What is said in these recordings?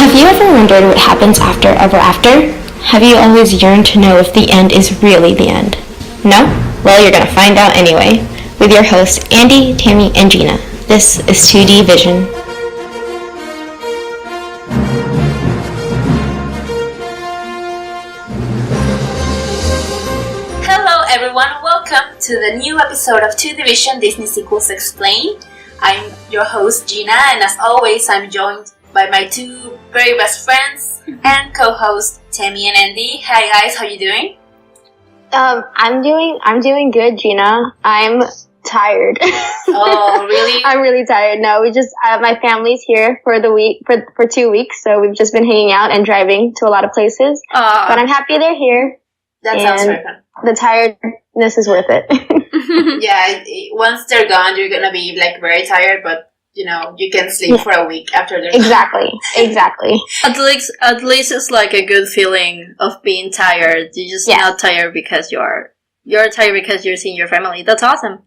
Have you ever wondered what happens after ever after? Have you always yearned to know if the end is really the end? No? Well, you're gonna find out anyway, with your hosts Andi, Tami, and Gina. This is 2D Vision. Hello everyone, welcome to the new episode of 2D Vision Disney Sequels Explained. I'm your host Gina, and as always I'm joined by my two very best friends and co-hosts Tami and Andi. Hi guys, how you doing? I'm doing good, Gina. I'm tired. Oh, really? I'm really tired. No, my family's here for the week, for 2 weeks, so we've just been hanging out and driving to a lot of places. But I'm happy they're here. That sounds very fun. The tiredness is worth it. Yeah, once they're gone, you're gonna be like very tired, but you know, you can sleep for a week after they're Exactly. At least it's like a good feeling of being tired. You're just not tired because you're tired because you're seeing your family. That's awesome.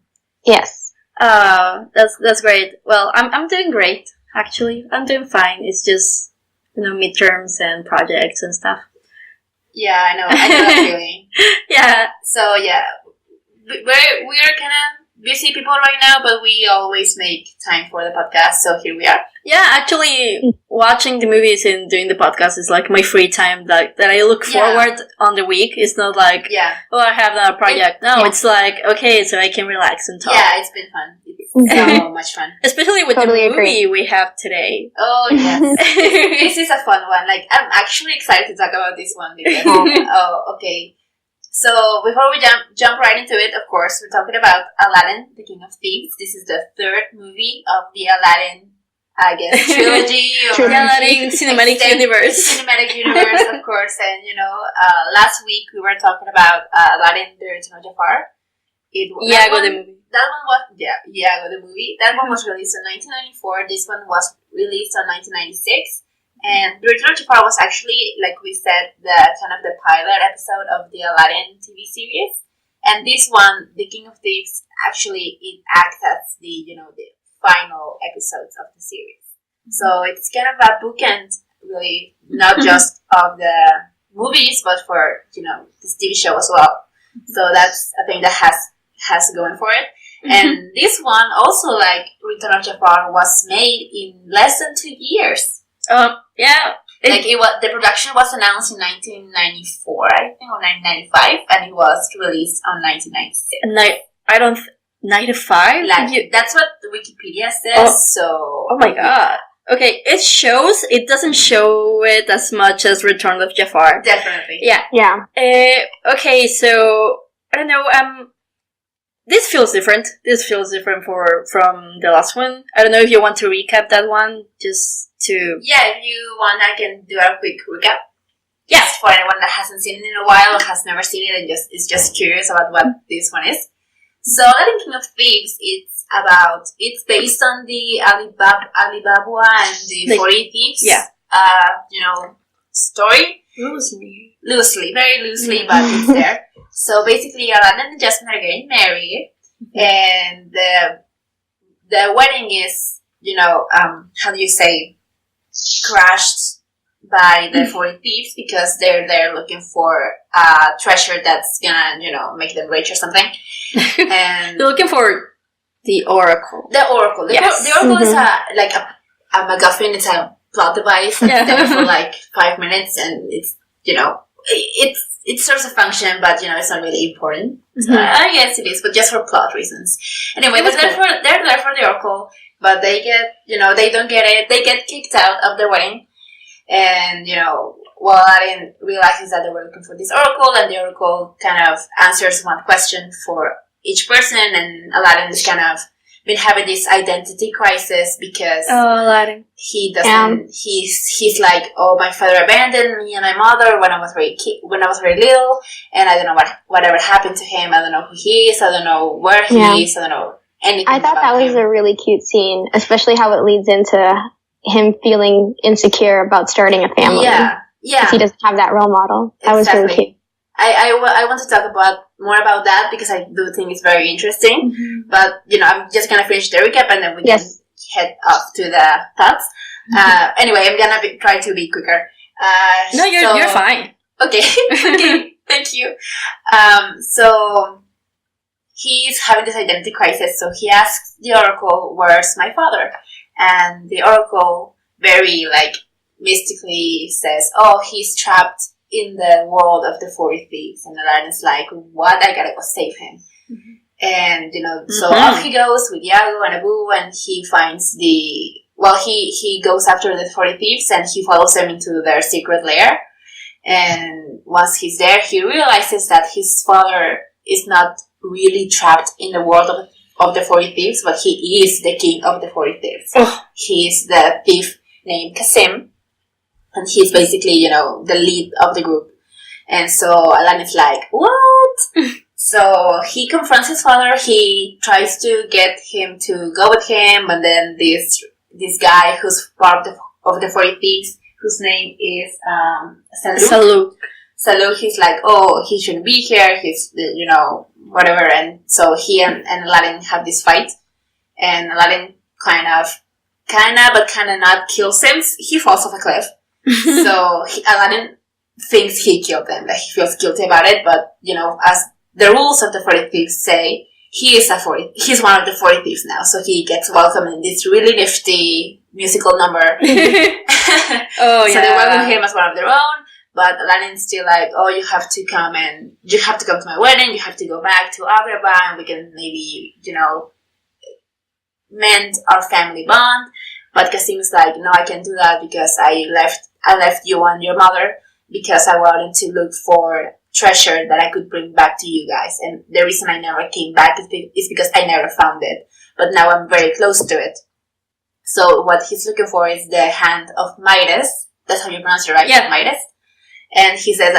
Yes. That's great. Well, I'm doing great, actually. I'm doing fine. It's just, midterms and projects and stuff. Yeah, I know that feeling. Yeah. So yeah, we're kind of busy people right now, but we always make time for the podcast, so here we are. Yeah, actually, watching the movies and doing the podcast is like my free time that I look forward on the week. It's not like, I have another project. It's like, okay, so I can relax and talk. Yeah, it's been fun. It's so much fun. Especially with the movie we have today. Oh, yes. This is a fun one. Like, I'm actually excited to talk about this one because, okay. So, before we jump right into it, of course, we're talking about Aladdin, the King of Thieves. This is the third movie of the Aladdin, I guess, trilogy. Or the Aladdin Cinematic Universe. Cinematic Universe, of course. And, last week we were talking about Aladdin, the Return of Jafar. The movie. That one was, the movie. That one was released in 1994. This one was released in 1996. And The Return of Jafar was actually, like we said, the kind of the pilot episode of the Aladdin TV series. And this one, The King of Thieves, actually it acts as the final episodes of the series. So it's kind of a bookend, really, not just of the movies, but for this TV show as well. So that's a thing that has going for it. And this one also, like Return of Jafar, was made in less than 2 years. The production was announced in 1994, I think, or 1995, and it was released on 1996. 95? That's what Wikipedia says. Oh my god. Okay, it doesn't show it as much as Return of Jafar. Definitely. Yeah. Okay, so I don't know. This feels different. This feels different from the last one. I don't know if you want to recap that one, just to... Yeah, if you want, I can do a quick recap. Yes, for anyone that hasn't seen it in a while, or has never seen it, and is just curious about what this one is. So, Aladdin King of Thieves, it's based on the Alibaba and the 40 Thieves. Yeah. Story. Loosely, very loosely, but it's there. So basically, Aladdin and Jasmine are getting married, and the wedding is, how do you say, crashed by the 40 thieves because they're there looking for a treasure that's gonna, make them rich or something. And they're looking for the Oracle. The Oracle. The Oracle is a MacGuffin. It's a plot device that's there for like 5 minutes, and it's, it serves a function, but it's not really important. I guess it is, but just for plot reasons. Anyway, they're there for the Oracle, but they get, they don't get it. They get kicked out of their wedding, and Aladdin realizes that they were looking for this Oracle, and the Oracle kind of answers one question for each person, and Aladdin is kind of been having this identity crisis because Aladdin. He doesn't. He's like, my father abandoned me and my mother when I was very little, and I don't know whatever happened to him. I don't know who he is. I don't know where he is. I don't know anything. I thought that was a really cute scene, especially how it leads into him feeling insecure about starting a family. Yeah. Because he doesn't have that role model. That was really cute. I want to talk more about that because I do think it's very interesting. But, I'm just going to finish the recap and then we can head off to the thoughts. Anyway, I'm gonna try to be quicker. No, you're fine. Okay. Okay. Thank you. So he's having this identity crisis. So he asks the Oracle, "Where's my father?" And the Oracle very mystically says, "Oh, he's trapped in the world of the 40 thieves." And Aladdin's like, "What? I gotta go save him." Mm-hmm. And so off he goes with Iago and Abu, and he finds he goes after the 40 thieves, and he follows them into their secret lair. And once he's there, he realizes that his father is not really trapped in the world of the 40 thieves, but he is the king of the 40 thieves. Oh. He's the thief named Kasim, and he's basically, the lead of the group. And so Aladdin's like, what? So he confronts his father. He tries to get him to go with him, but then this guy who's part of the 40 thieves, whose name is Saluk, he's like, oh, he shouldn't be here. He's, whatever. And so he and Aladdin have this fight, and Aladdin kind of, but kind of not kills him. He falls off a cliff. So Aladdin thinks he killed him. He feels guilty about it, but as the rules of the 40 thieves say, he's one of the 40 thieves now. So he gets welcomed in this really nifty musical number. Oh yeah. So they welcome him as one of their own. But Aladdin's still like, oh, you have to come to my wedding. You have to go back to Agrabah, and we can maybe mend our family bond. But Kasim's like, no, I can't do that because I left you and your mother because I wanted to look for treasure that I could bring back to you guys. And the reason I never came back is because I never found it. But now I'm very close to it. So what he's looking for is the hand of Midas. That's how you pronounce it, right? Yeah. Midas. And he says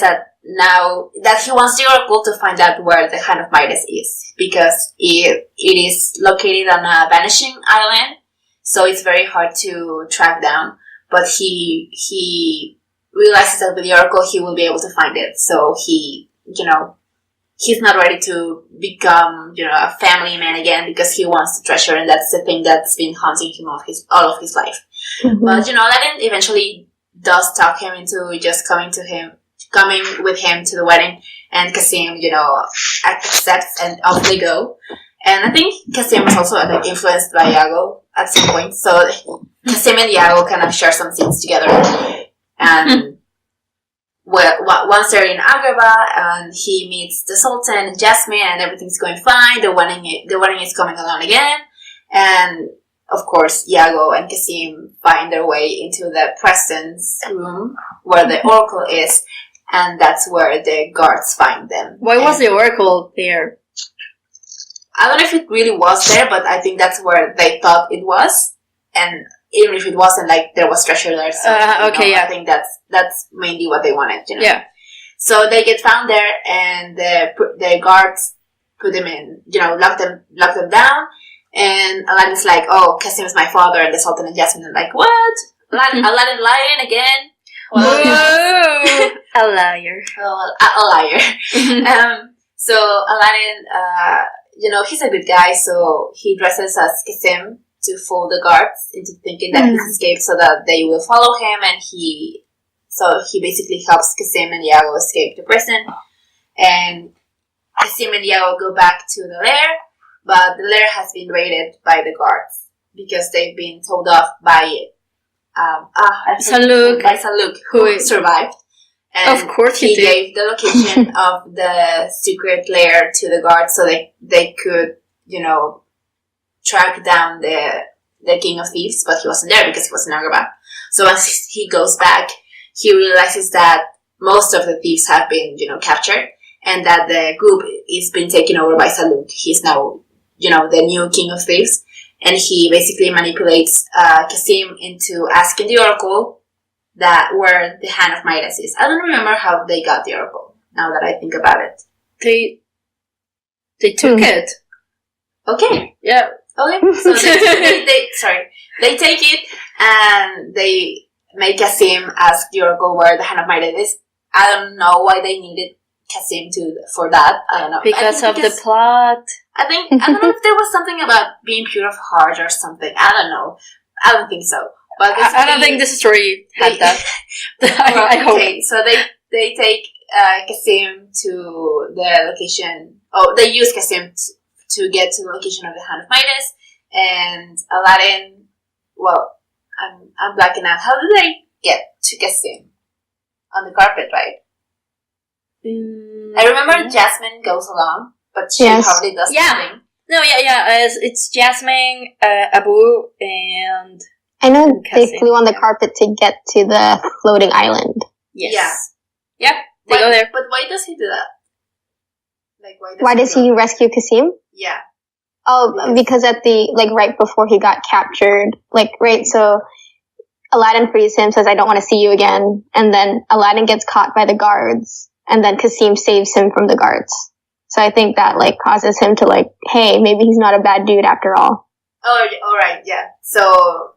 that now that he wants the Oracle to find out where the hand of Midas is, because it is located on a vanishing island. So it's very hard to track down. But he realizes that with the Oracle he will be able to find it. So he, he's not ready to become, a family man again because he wants the treasure, and that's the thing that's been haunting him all of his life. Mm-hmm. But, Aladdin eventually does talk him into just coming with him to the wedding, and Kasim, accepts, and off they go. And I think Kasim was also influenced by Iago at some point, so Kasim and Iago kind of share some scenes together. And once they're in Agrabah, and he meets the Sultan and Jasmine, and everything's going fine. The wedding is coming along again, and of course, Iago and Kasim find their way into the president's room where the Oracle is, and that's where the guards find them. Why was the Oracle there? I don't know if it really was there, but I think that's where they thought it was, and even if it wasn't, there was treasure there. So, yeah. I think that's mainly what they wanted, Yeah. So they get found there, and the guards put them in, lock them down. And Aladdin's like, oh, Kasim is my father, and the Sultan and Jasmine are like, what? Aladdin lying again? Whoa! A liar. A liar. So Aladdin, he's a good guy, so he dresses as Kasim to fool the guards into thinking that he's escaped so that they will follow him, and he basically helps Kasim and Iago escape the prison. And Kasim and Iago go back to the lair, but the lair has been raided by the guards because they've been told off by Saluk, who survived. And of course he gave the location of the secret lair to the guards so they could, track down the king of thieves, but he wasn't there because he was in Agrabah. So as he goes back, he realizes that most of the thieves have been, captured, and that the group is being taken over by Saluk. He's now, the new king of thieves, and he basically manipulates Kasim into asking the Oracle where the hand of Midas is. I don't remember how they got the Oracle, now that I think about it. They took it. Okay. Yeah. Okay. So they take it, and they make Kasim ask the Oracle where the hand of Midas is. I don't know why they needed Kasim for that. I don't know. Because the plot. I don't know if there was something about being pure of heart or something. I don't know. I don't think so. But I don't think this story had that. Well, I hope. Okay, so they take Kasim to the location. Oh, they use Kasim to get to the location of the Hand of Midas, and Aladdin. Well, I'm blacking out. How do they get to Kasim? On the carpet, right? I remember Jasmine goes along, but she probably does nothing. No, it's Jasmine, Abu, and I know they flew on the carpet to get to the floating island. Yes. Yeah, they go there. But why does he do that? Like, why does he rescue Kasim? Yeah. Oh, because at the, like, right before he got captured, like, right, so Aladdin frees him, says, I don't want to see you again, and then Aladdin gets caught by the guards, and then Kasim saves him from the guards. So I think that, like, causes him to, like, hey, maybe he's not a bad dude after all. Oh, alright, yeah. So,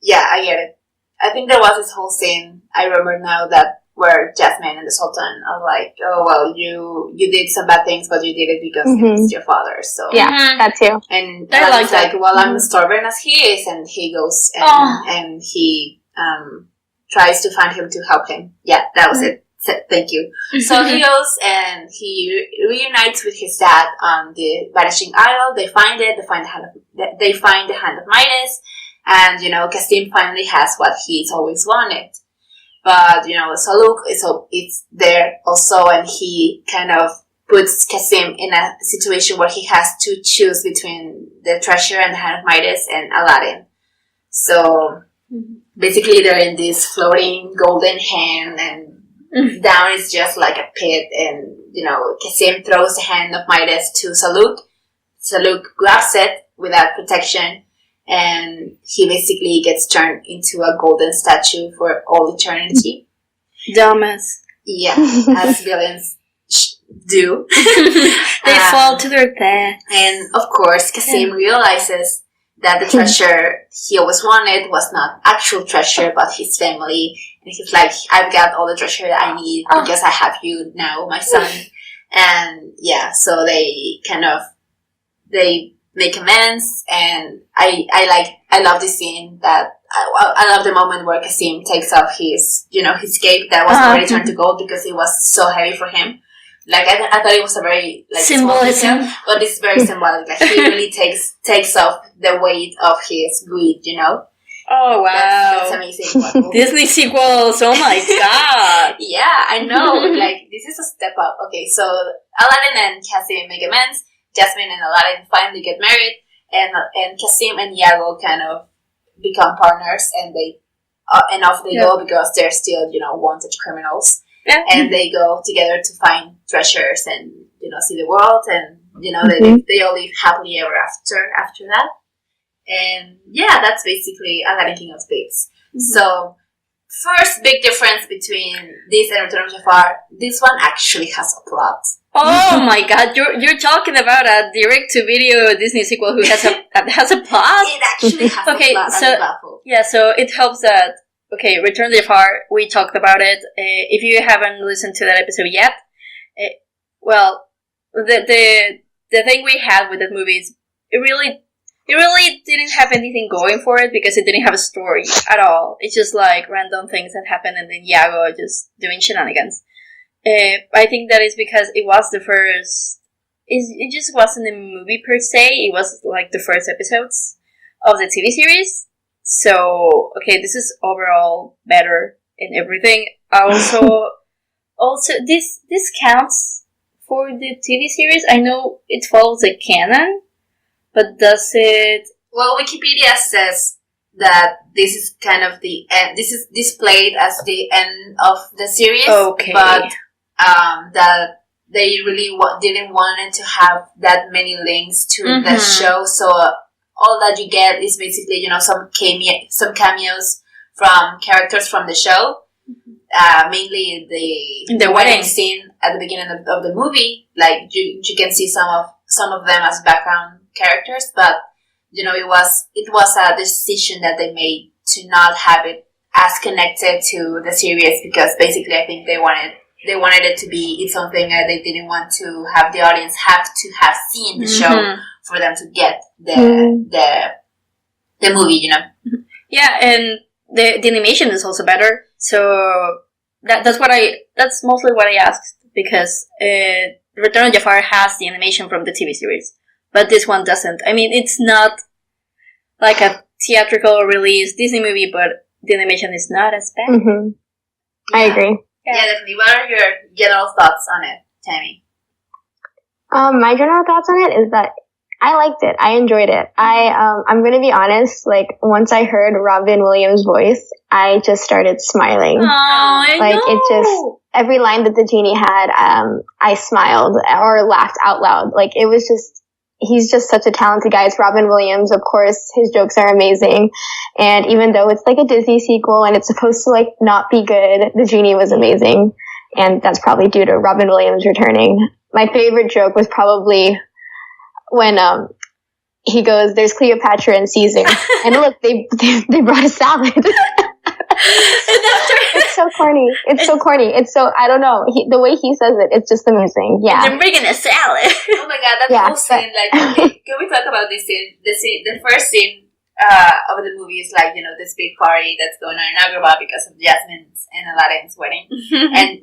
yeah, I get it. I think there was this whole scene, I remember now, that where Jasmine and the Sultan are like, oh, well, you did some bad things, but you did it because it was your father, so. Yeah, that too. And Aladdin's like, well, I'm stubborn as he is, and he goes and he tries to find him to help him. Yeah, that was it. Thank you. So he goes and he reunites with his dad on the Vanishing Isle. They find it. They find the Hand of Midas, and Kasim finally has what he's always wanted. But Saluk is there also, and he kind of puts Kasim in a situation where he has to choose between the treasure and the Hand of Midas and Aladdin. So basically, they're in this floating golden hand, and down is just like a pit, and Kasim throws the Hand of Midas to Saluk. Saluk grabs it without protection, and he basically gets turned into a golden statue for all eternity. Dumbass. Yeah, as villains do. They fall to their death. And of course, Kasim realizes that the treasure he always wanted was not actual treasure, but his family. And he's like, I've got all the treasure that I need because I have you now, my son. And yeah, so they make amends, and I love this scene that I love the moment where Kasim takes off his cape that was already turned to gold because it was so heavy for him. Like I thought it was a very symbolism, but it's very symbolic. Like he really takes off the weight of his greed, Oh wow, that's amazing. Disney sequels, oh my god. Yeah, I know. Like this is a step up. Okay, so Aladdin and Kasim make amends. Jasmine and Aladdin finally get married, and Kasim and Iago kind of become partners, and they off they go because they're still wanted criminals. Yeah. And they go together to find treasures and see the world, and they all live happily ever after that. And yeah, that's basically Aladdin King of Thieves. So first big difference between this and Return of Jafar, this one actually has a plot. Oh my god, you're talking about a direct-to-video Disney sequel who has a plot? It actually has a plot. So it helps that, Return to Jafar, we talked about it. If you haven't listened to that episode yet, the thing we had with that movie is it really didn't have anything going for it because it didn't have a story at all. It's just like random things that happen and then Iago just doing shenanigans. I think that is because it was the first. It just wasn't a movie per se. It was like the first episodes of the TV series. So this is overall better in everything. Also this counts for the TV series. I know it follows the canon, but does it? Well, Wikipedia says that this is kind of the end. This is displayed as the end of the series. But that they really didn't want to have that many links to the show, so all that you get is basically some cameos from characters from the show, mainly the wedding scene at the beginning of the movie. Like you can see some of them as background characters, but it was a decision that they made to not have it as connected to the series because basically I think they wanted it to be its own thing. They didn't want to have the audience have to have seen the show for them to get the movie, Yeah, and the animation is also better. So that's mostly what I asked, because Return of Jafar has the animation from the TV series, but this one doesn't. I mean, it's not like a theatrical release Disney movie, but the animation is not as bad. Mm-hmm. I agree. Yeah, definitely. What are your general thoughts on it, Tami? My general thoughts on it is that I liked it. I enjoyed it. I'm going to be honest, like, once I heard Robin Williams' voice, I just started smiling. Oh, I like, know. it just, every line that the genie had, I smiled or laughed out loud. Like, it was just, he's just such a talented guy. It's Robin Williams. Of course, his jokes are amazing. And even though it's like a Disney sequel and it's supposed to like not be good, the genie was amazing. And that's probably due to Robin Williams returning. My favorite joke was probably when he goes, "There's Cleopatra and Caesar," and look, they brought a salad. It's so corny. It's so corny. It's so, I don't know. The way he says it, it's just amazing. Yeah. And they're bringing a salad. Oh my god, that whole scene! Like, can we talk about this scene? The first scene of the movie is like, this big party that's going on in Agrabah because of Jasmine's and Aladdin's wedding, and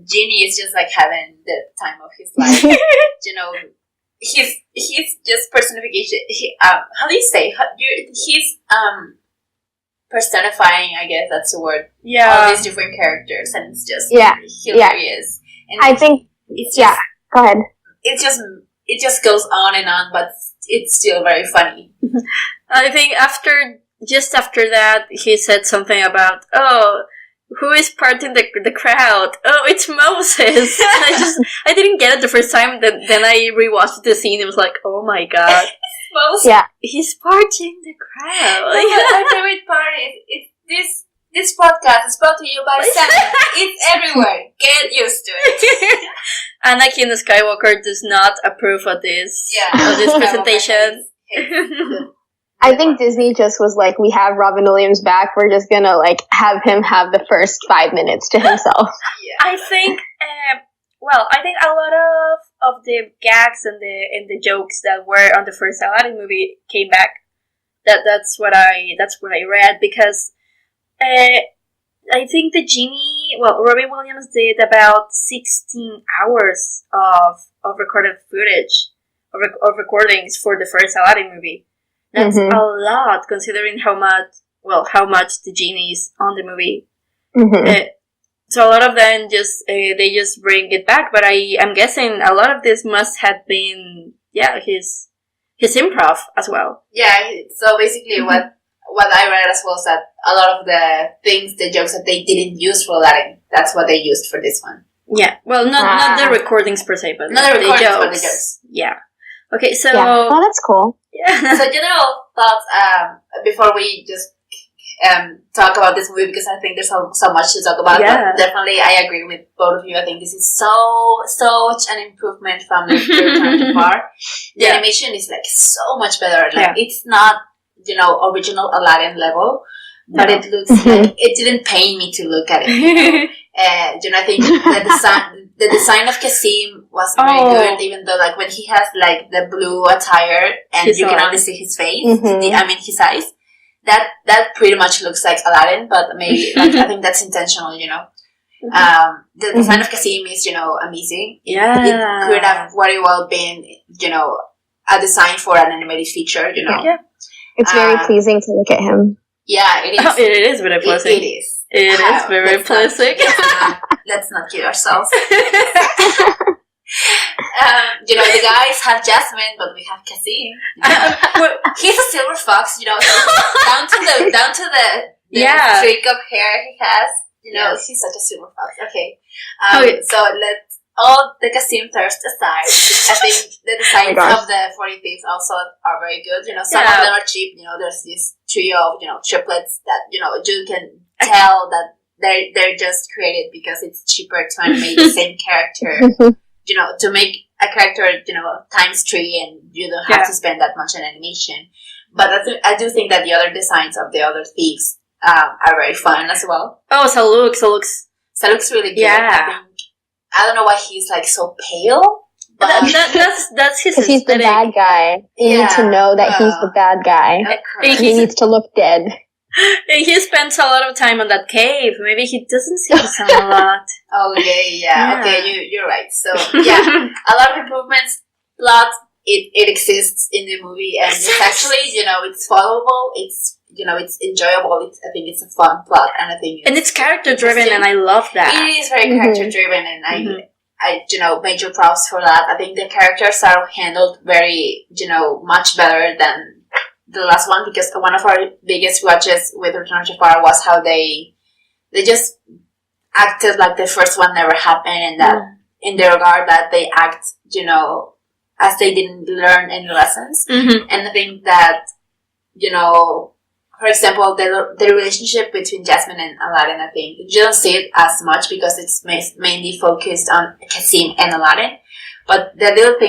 Genie is just like having the time of his life. He's just personification. How do you say? He's personifying, I guess that's the word. Yeah. All these different characters, and it's just hilarious. And I think it's just, go ahead. It just goes on and on, but it's still very funny. I think just after that, he said something about, who is parting the crowd? Oh, it's Moses. And I didn't get it the first time. Then I rewatched the scene. It was like, oh my god, Moses. Yeah, he's parting the crowd. My favorite part is this podcast is brought to you by Sam. It's everywhere. Get used to it. Anakin Skywalker does not approve of this. Yeah. Of this presentation. I think Disney just was like, we have Robin Williams back. We're just gonna like have him have the first 5 minutes to himself. Yeah. I think, I think a lot of the gags and the jokes that were on the first Aladdin movie came back. That's what I read, because I think the genie. Well, Robin Williams did about 16 hours of recorded footage of recordings for the first Aladdin movie. That's a lot, considering how much the genie is on the movie. Mm-hmm. So a lot of them they just bring it back, but I'm guessing a lot of this must have been his improv as well. Yeah. So basically, what I read as well is that a lot of the jokes that they didn't use for Aladdin, that's what they used for this one. Yeah. Well, not the recordings per se, but not the recordings, jokes. but the jokes. Yeah. Okay, so... Yeah. Oh, that's cool. Yeah. So general thoughts, before we just talk about this movie, because I think there's so much to talk about. Yeah. But definitely, I agree with both of you. I think this is such an improvement from the Return to Jafar. The animation is like so much better. Like it's not, original Aladdin level, but it looks like it didn't pain me to look at it. I think the design of Kasim was very good, even though like when he has like the blue attire and you can only see his face, his eyes. That pretty much looks like Aladdin, but maybe I think that's intentional. The design of Kasim is amazing. Yeah, it could have very well been a design for an animated feature. Yeah. It's very pleasing to look at him. Yeah, it is. Oh, it is very pleasing. It is. It is very pleasing. Let's not kid ourselves. The guys have Jasmine, but we have Kasim. He's a silver fox, so down to the streak of hair he has. He's such a silver fox. Okay. So let's all the Kasim thirst aside. I think the designs of the 40 Thieves also are very good. Some of them are cheap. There's this trio of triplets that you can tell that they're just created because it's cheaper to animate the same character. To make a character, times 3, and you don't have to spend that much on animation. But I do think that the other designs of the other thieves are very fun as well. Oh, Saluk's really good. Yeah. I don't know why he's like so pale. But that's his. Because he's the bad guy. You need to know that he's the bad guy. He needs to look dead. And he spends a lot of time on that cave. Maybe he doesn't see the sun a lot. Yeah. Okay, you're right. So, yeah, a lot of improvements. Plot, it exists in the movie, and it's actually, it's followable. It's enjoyable. I think it's a fun plot, and I think it's character driven, and I love that. It is very character driven, and I major props for that. I think the characters are handled very, much better than the last one, because one of our biggest grudges with Return of Jafar was how they just acted like the first one never happened, and that in the regard that they act, as they didn't learn any lessons. And I think that, for example, the relationship between Jasmine and Aladdin, I think you don't see it as much because it's mainly focused on Kasim and Aladdin. But the little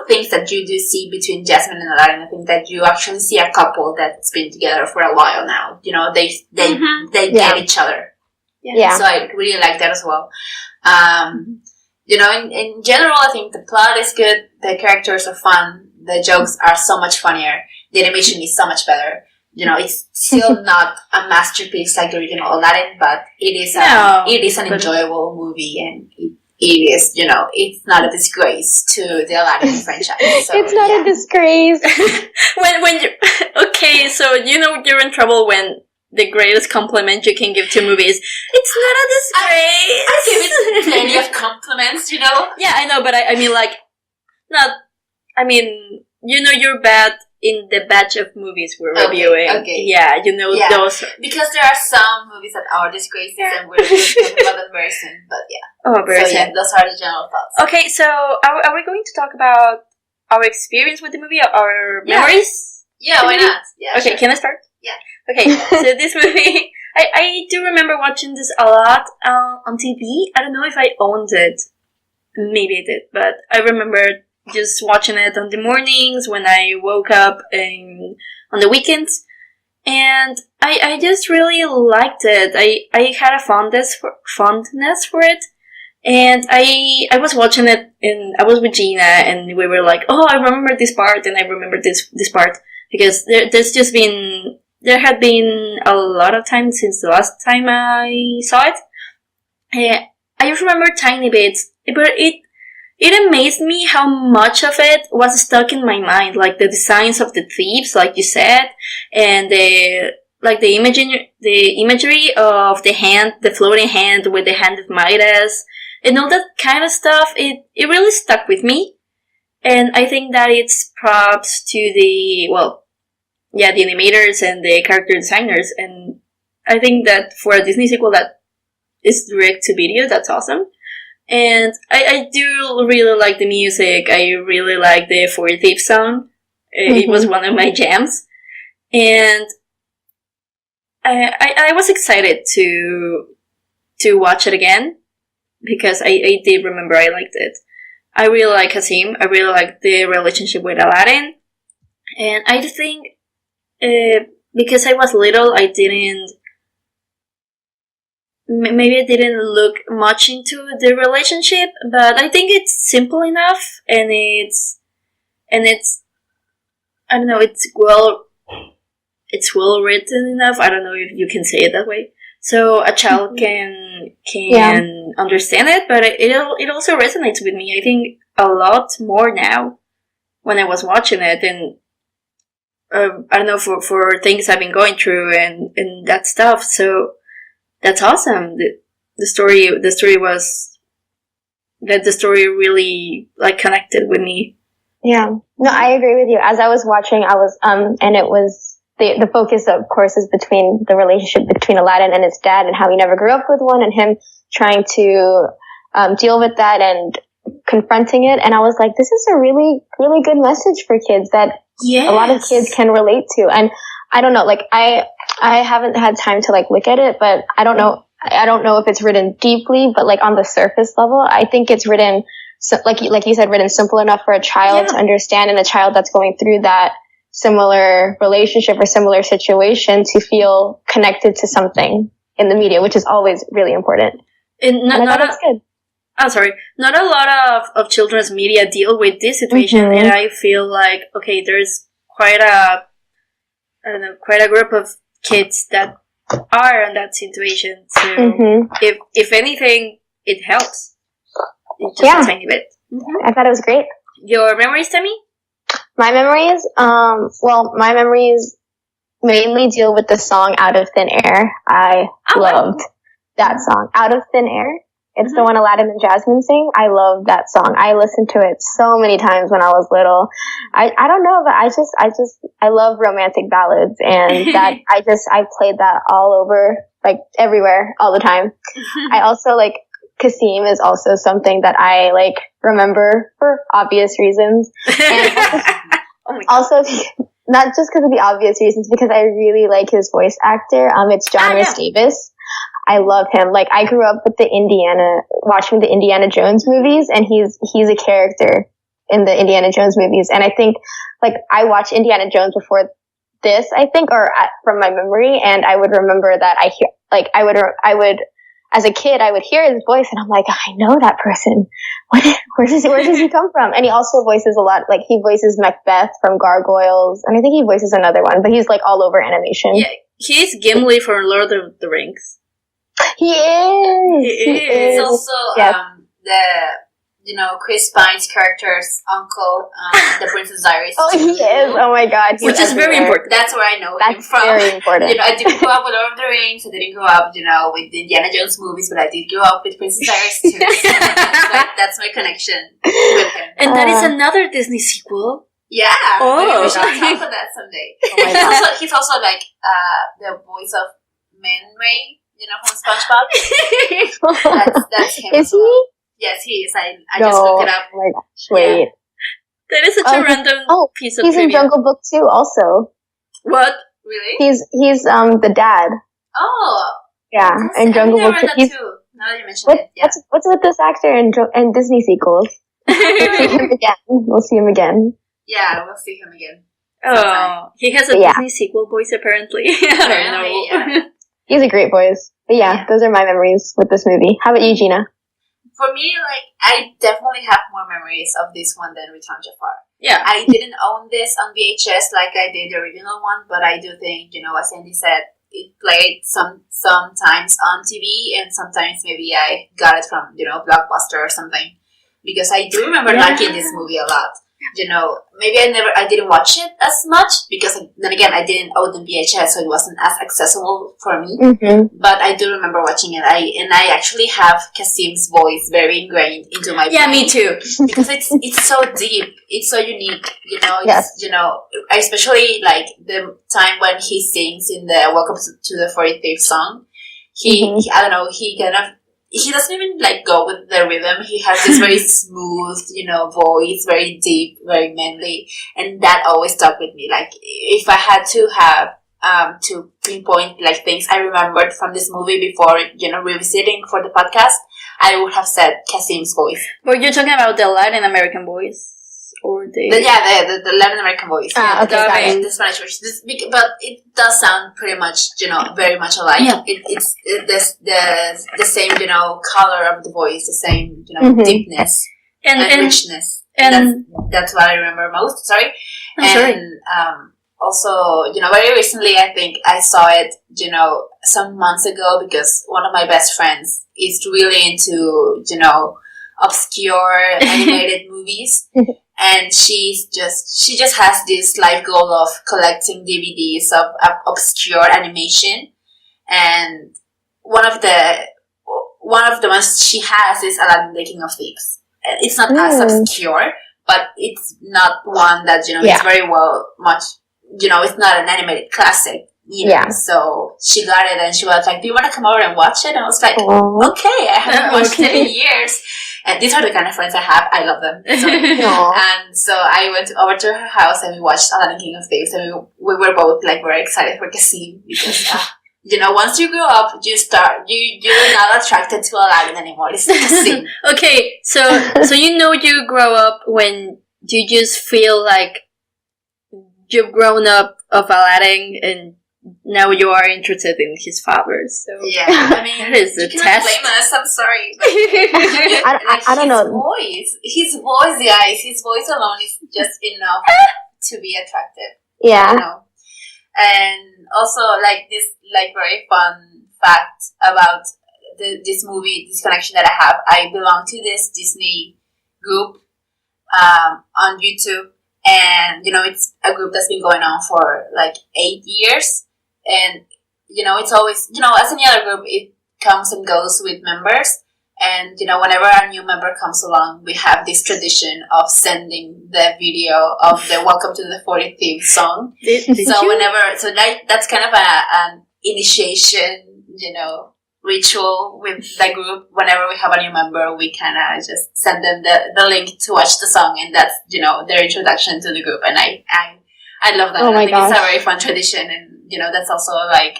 things that you do see between Jasmine and Aladdin, I think that you actually see a couple that's been together for a while now. They get each other. Yeah. So I really like that as well. In general, I think the plot is good. The characters are fun. The jokes are so much funnier. The animation is so much better. It's still not a masterpiece like the original Aladdin, but it is an enjoyable movie, and it is, it's not a disgrace to the Aladdin franchise. So, it's not a disgrace. when you okay, so you're in trouble when the greatest compliment you can give to movies. It's not a disgrace. I give it plenty of compliments, Yeah, I know, but I mean, like, not. I mean, you're bad in the batch of movies we're reviewing. Okay. Yeah, those. Because there are some movies that are disgraces, and we're just talking about them very soon. But yeah. Oh, very soon. So yeah, those are the general thoughts. Okay, so are we going to talk about our experience with the movie, our memories? Yeah, why not? Yeah. Okay, sure. Can I start? Yeah. Okay, so this movie, I do remember watching this a lot on TV. I don't know if I owned it. Maybe I did, but I remember just watching it on the mornings when I woke up and on the weekends. And I just really liked it. I had a fondness for it. And I was watching it, and I was with Gina, and we were like, oh, I remember this part, and I remember this part. Because there had been a lot of time since the last time I saw it. I just remember tiny bits, but it amazed me how much of it was stuck in my mind, like the designs of the thieves, like you said, and the imagery of the hand, the floating hand with the hand of Midas, and all that kind of stuff. It really stuck with me, and I think that it's props to the animators and the character designers, and I think that for a Disney sequel that is direct to video, that's awesome. And I do really like the music. I really like the For Thieves song. It was one of my jams. And I was excited to watch it again, because I did remember I liked it. I really like Kasim. I really like the relationship with Aladdin. And I think, because I was little, I didn't look much into the relationship, but I think it's simple enough, and it's I don't know, it's well written enough. I don't know if you can say it that way. So a child can understand it, but it also resonates with me. I think a lot more now when I was watching it, and I don't know, for things I've been going through and that stuff. So that's awesome. The story really like connected with me. Yeah, no, I agree with you. As I was watching, I was and it was the focus, of course, is between the relationship between Aladdin and his dad, and how he never grew up with one, and him trying to deal with that and confronting it. And I was like, this is a really, really good message for kids that a lot of kids can relate to. And I don't know, like I haven't had time to like look at it, but I don't know if it's written deeply, but like on the surface level, I think it's written, so, like you said, written simple enough for a child to understand, and a child that's going through that similar relationship or similar situation to feel connected to something in the media, which is always really important. And that's good. I'm sorry. Not a lot of children's media deal with this situation, and I feel like, okay, there's quite a group of kids that are in that situation. So if anything, it helps. It's just a tiny bit. I thought it was great. Your memories, Tami? My memories? My memories mainly deal with the song Out of Thin Air. I loved that song. Out of Thin Air. It's the one Aladdin and Jasmine sing. I love that song. I listened to it so many times when I was little. I don't know, but I love romantic ballads, and that I played that all over, like everywhere, all the time. I also like Kasim is also something that I like remember for obvious reasons. And also not just because of the obvious reasons, because I really like his voice actor. It's John Rhys Davis. I love him. Like, I grew up with watching the Indiana Jones movies, and he's a character in the Indiana Jones movies. And I think, like, I watched Indiana Jones before this, I think, from my memory, and I would remember that I would, as a kid, I would hear his voice, and I'm like, I know that person. Where does he come from? And he also voices a lot, like, he voices Macbeth from Gargoyles, and I think he voices another one, but he's, like, all over animation. Yeah, he's Gimli from Lord of the Rings. He is. He's also Chris Pine's character's uncle, the Princess Diaries. Oh, he is. Oh my God, which is very important. That's where I know him from. Very important. I didn't grow up with Lord of the Rings. I didn't grow up, with the Indiana Jones movies, but I did grow up with Princess Diaries too. So that's my connection with him. And that is another Disney sequel. Yeah. Oh, we should talk about that someday. He's also like the voice of Man-Ray. From SpongeBob. that's him. Is he? Yes, he is. I just looked it up. Oh my gosh, wait. Yeah. That is such a random piece of he's trivia. in Jungle Book too, also. What? Really? He's the dad. Oh. Yeah, in Jungle Book too. Now that you mention it, yeah. What's with this actor in Disney sequels? We'll see him again. We'll see him again. Yeah, we'll see him again. Oh, he has a Disney sequel voice apparently. I don't know. Yeah. He's a great voice. But those are my memories with this movie. How about you, Gina? For me, I definitely have more memories of this one than Return Jafar. Yeah. I didn't own this on VHS like I did the original one, but I do think, as Andy said, it played sometimes on TV, and sometimes maybe I got it from, Blockbuster or something. Because I do remember liking this movie a lot. Maybe I didn't watch it as much because then again I didn't own the VHS, so it wasn't as accessible for me. Mm-hmm. But I do remember watching it. I actually have Kasim's voice very ingrained into my brain. Yeah, me too. Because it's so deep, it's so unique. Yes. I especially like the time when he sings in the Welcome to the 45th song. I don't know, he doesn't even go with the rhythm. He has this very smooth, voice, very deep, very manly, and that always stuck with me. Like, if I had to have to pinpoint things I remembered from this movie before, revisiting for the podcast, I would have said Kasim's voice. But you're talking about the Latin American voice, or the Latin American voice. The Spanish version. But it does sound pretty much, very much alike. Yeah. It's the same, color of the voice, the same, deepness and richness. And that's what I remember most. Sorry. Also, very recently, I think I saw it, some months ago, because one of my best friends is really into, obscure animated movies. And she just has this life goal of collecting DVDs of obscure animation, and one of the ones she has is Aladdin, the King of Thieves. It's not as obscure, but it's not one that it's very much. It's not an animated classic. Yeah. So she got it, and she was like, "Do you want to come over and watch it?" And I was like, "Okay, I haven't watched it in years." And these are the kind of friends I have. I love them. So, and so I went over to her house and we watched Aladdin, King of Thieves, and we were both very excited for Kasim because, once you grow up, you're not attracted to Aladdin anymore. It's Kasim. Okay, so you grow up when you just feel like you've grown up of Aladdin and now you are interested in his father, so yeah. I mean, that is the you test. Blame us. I'm sorry. I don't know. His voice, guys. His voice alone is just enough to be attractive. Yeah. And also, like, this, like, very fun fact about this movie, this connection that I have. I belong to this Disney group on YouTube, and it's a group that's been going on for like 8 years, and it's always, as any other group, it comes and goes with members. And whenever a new member comes along, we have this tradition of sending the video of the "Welcome to the 40th Thieves" song. That's kind of an initiation, ritual with the group. Whenever we have a new member, we kind of just send them the link to watch the song, and that's their introduction to the group. And I love that. Oh my I think gosh. it's a very fun tradition, and that's also like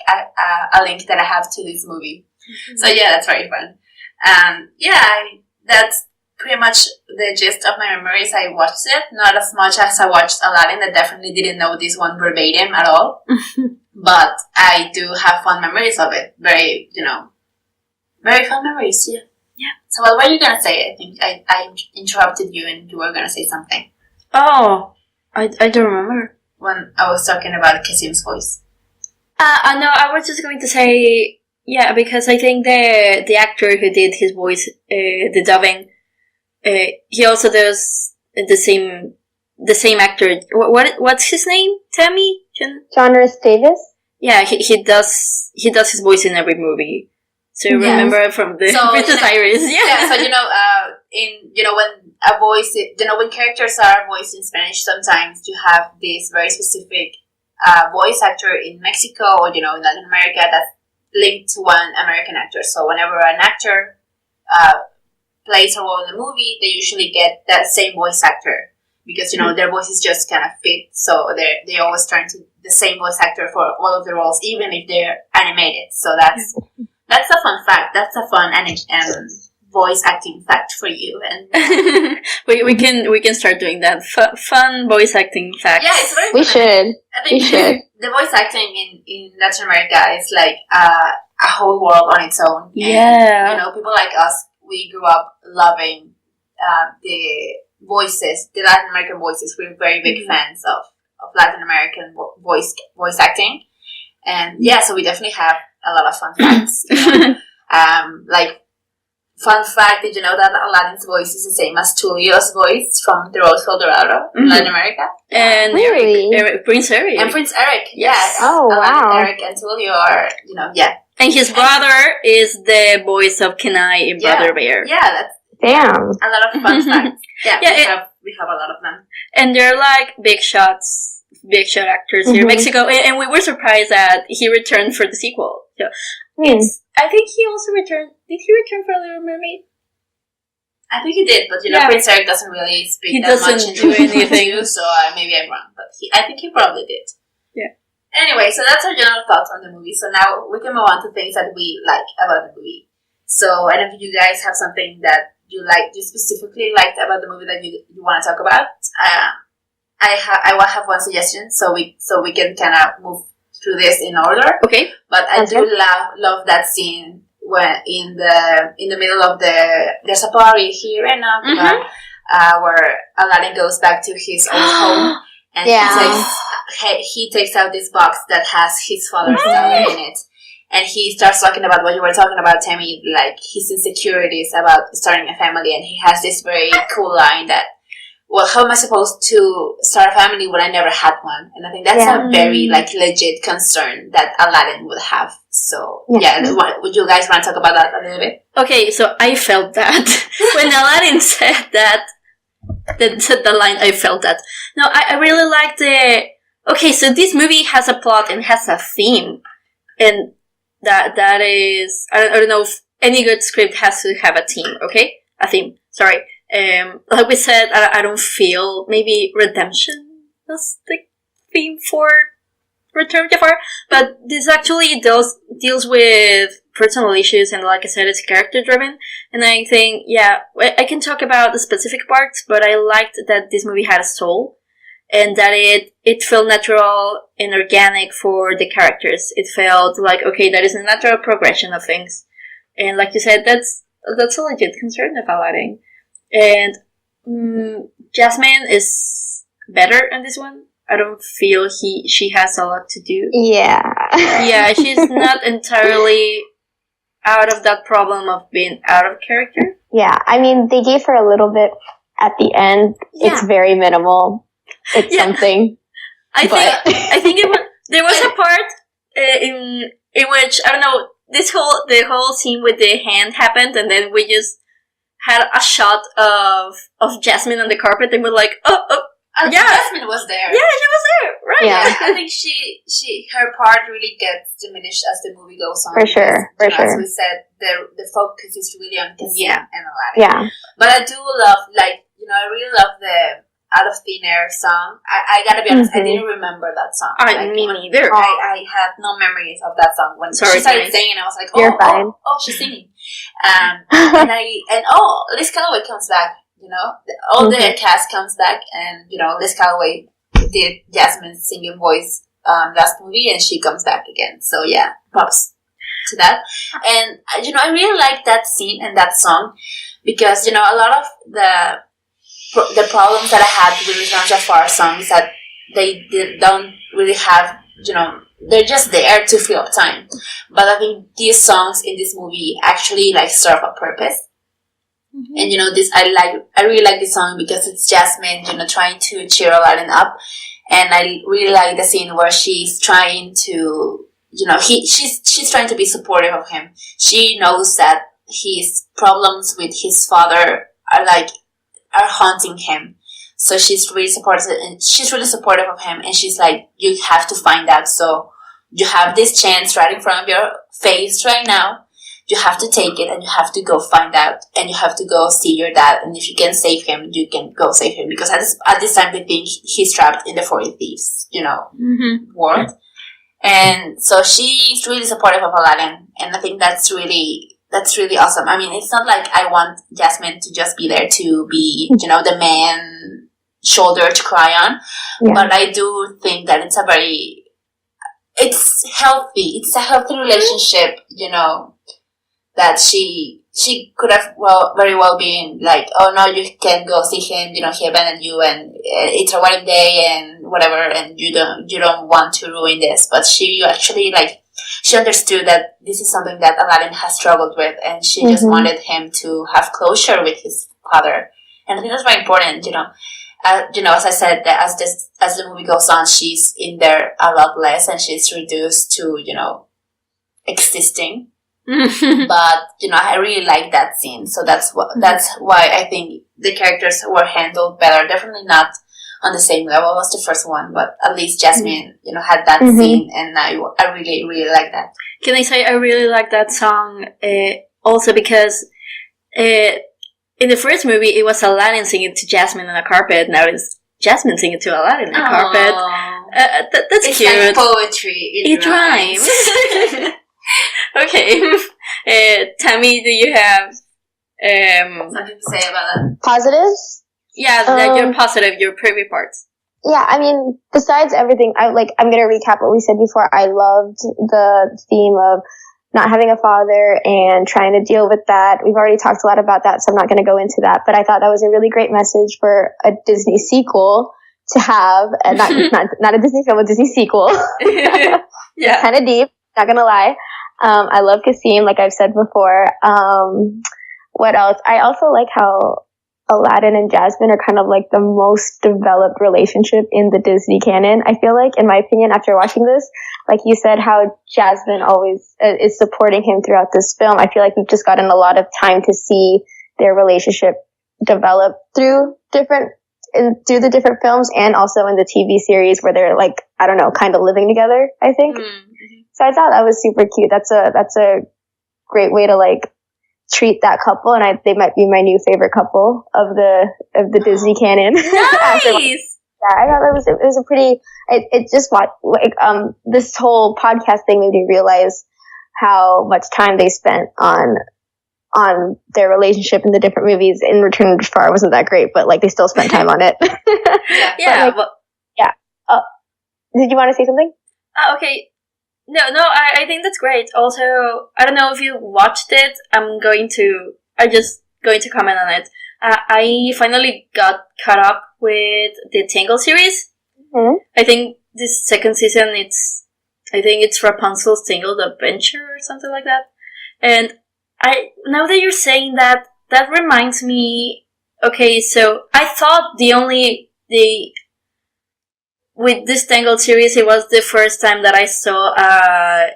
a link that I have to this movie. Mm-hmm. So yeah, that's very fun. That's pretty much the gist of my memories. I watched it, not as much as I watched Aladdin. I definitely didn't know this one verbatim at all, but I do have fun memories of it. Very, very fun memories. Yeah. Yeah. So what were you gonna say? I think I interrupted you, and you were gonna say something. Oh, I don't remember. When I was talking about Kasim's voice. No, I was just going to say, yeah, because I think the actor who did his voice, the dubbing, he also does the same actor. What's his name? Tami? John Rhys Davis? Yeah, he does his voice in every movie. So you remember from the Princess Iris, yeah. So when a voice, when characters are voiced in Spanish, sometimes you have this very specific voice actor in Mexico or in Latin America that's linked to one American actor. So whenever an actor plays a role in the movie, they usually get that same voice actor because their voices just kind of fit. So they always turn to the same voice actor for all of the roles, even if they're animated. So that's a fun fact. That's a fun voice acting fact for you. And we can start doing that. Fun voice acting facts. Yeah, it's very We fun. should. I think the voice acting in Latin America is like a whole world on its own. Yeah. And, people like us, we grew up loving the voices, the Latin American voices. We're very big fans of Latin American voice acting. And yeah, so we definitely have a lot of fun facts. Like, fun fact, did you know that Aladdin's voice is the same as Tulio's voice from The Rose El Dorado in Latin America? And Really? Prince Eric. And Prince Eric, Yes. Oh, Aladdin, wow. Eric and Tulio are, yeah. And his brother is the voice of Kenai in Brother Bear. Yeah, that's Damn. a lot of fun facts. Yeah, Yeah, we have a lot of them. And they're like big shot actors here in Mexico. And we were surprised that he returned for the sequel. So I think he also returned. Did he return for Little Mermaid? I think he did, but Prince Eric doesn't really speak He that doesn't much do into anything. it, so maybe I'm wrong. But I think he probably did. Yeah. Anyway, so that's our general thoughts on the movie. So now we can move on to things that we like about the movie. So I don't know if you guys have something that you specifically liked about the movie that you want to talk about. I will have one suggestion, so we can kind of move through this in order. Okay. But I do love that scene when in the middle of there's a party here in where Aladdin goes back to his old home, and he takes out this box that has his father's dollar in it. And he starts talking about what you were talking about, Tami, like his insecurities about starting a family. And he has this very cool line that, well, how am I supposed to start a family when I never had one? And I think that's a very, legit concern that Aladdin would have. So, would you guys want to talk about that a little bit? Okay, so I felt that. When Aladdin said the line, I felt that. No, I really liked okay, so this movie has a plot and has a theme. And that is, I don't know if any good script has to have a theme, okay? A theme, sorry. Like we said, I don't feel maybe redemption was the theme for Return of Jafar, but this actually deals with personal issues, and like I said, it's character driven. And I think, I can talk about the specific parts, but I liked that this movie had a soul, and that it felt natural and organic for the characters. It felt like, okay, that is a natural progression of things, and like you said, that's a legit concern of Aladdin. And Jasmine is better in this one. I don't feel she has a lot to do. Yeah. Yeah, she's not entirely out of that problem of being out of character. Yeah, I mean, they gave her a little bit at the end. Yeah. It's very minimal. It's something. I think there was a part in which, I don't know, the whole scene with the hand happened, and then we just had a shot of Jasmine on the carpet, and we're like, Jasmine was there. Yeah, she was there, right? Yeah, I think her part really gets diminished as the movie goes on. For sure. As we said, the focus is really on Cassie and Aladdin. Yeah, but I do love, I really love the Out of Thin Air song. I gotta be honest, I didn't remember that song. Me neither. I had no memories of that song. When she started singing, I was like, oh, she's singing. Liz Calloway comes back, all the cast comes back, and, Liz Calloway did Jasmine's singing voice last movie, and she comes back again. So yeah, props to that. And, I really like that scene and that song because, a lot of the problems that I had with Islam Jafar songs that they don't really have, they're just there to fill up time. But I think these songs in this movie actually serve a purpose. Mm-hmm. And I really like this song because it's Jasmine, trying to cheer Aladdin up. And I really like the scene where she's trying to, she's trying to be supportive of him. She knows that his problems with his father are haunting him. So she's really supportive of him, and she's like, you have to find out. So you have this chance right in front of your face right now. You have to take it, and you have to go find out, and you have to go see your dad. And if you can save him, you can go save him, because at this time they think he's trapped in the 40 Thieves, world. And so she's really supportive of Aladdin, and I think that's really awesome. I mean, it's not like I want Jasmine to just be there to be, the man shoulder to cry on, but I do think that it's healthy. It's a healthy relationship, that she could have very well been like, oh no, you can go see him, he abandoned you, and it's a wedding day and whatever, and you don't want to ruin this. But she actually she understood that this is something that Aladdin has struggled with, and she just wanted him to have closure with his father. And I think that's very important, as I said, that as the movie goes on, she's in there a lot less, and she's reduced to, existing. But, I really like that scene. So that's why I think the characters were handled better. Definitely not on the same level as the first one, but at least Jasmine, had that scene, and I really, really like that. Can I say I really like that song also because in the first movie it was Aladdin singing to Jasmine on a carpet, now it's Jasmine singing to Aladdin on a carpet. That's it's cute. It's like poetry. It rhymes. Okay. Tami, do you have something to say about that? Positives? Yeah, your positive, your preview parts. Yeah, I mean, besides everything, I'm going to recap what we said before. I loved the theme of not having a father and trying to deal with that. We've already talked a lot about that, so I'm not going to go into that. But I thought that was a really great message for a Disney sequel to have, and not a Disney film, a Disney sequel. Yeah, kind of deep. Not going to lie. I love Kasim, like I've said before. What else? I also like how Aladdin and Jasmine are kind of the most developed relationship in the Disney canon. I feel like, in my opinion, after watching this, like you said, how Jasmine always is supporting him throughout this film. I feel like we've just gotten a lot of time to see their relationship develop through the different films, and also in the TV series where they're kind of living together, I think. Mm-hmm. So I thought that was super cute. That's a great way to treat that couple, and they might be my new favorite couple of the Disney canon. Nice. Yeah, I thought it was a pretty. It just this whole podcast thing made me realize how much time they spent on their relationship in the different movies. In Return to Jafar wasn't that great, but they still spent time on it. Yeah. Yeah. Did you want to say something? Okay. No, I think that's great. Also, I don't know if you watched it. I'm just going to comment on it. I finally got caught up with the Tangle series. I think this second season, I think it's Rapunzel's Tangled Adventure or something like that. And now that you're saying that reminds me, okay, so I thought with this Tangled series, it was the first time that I saw a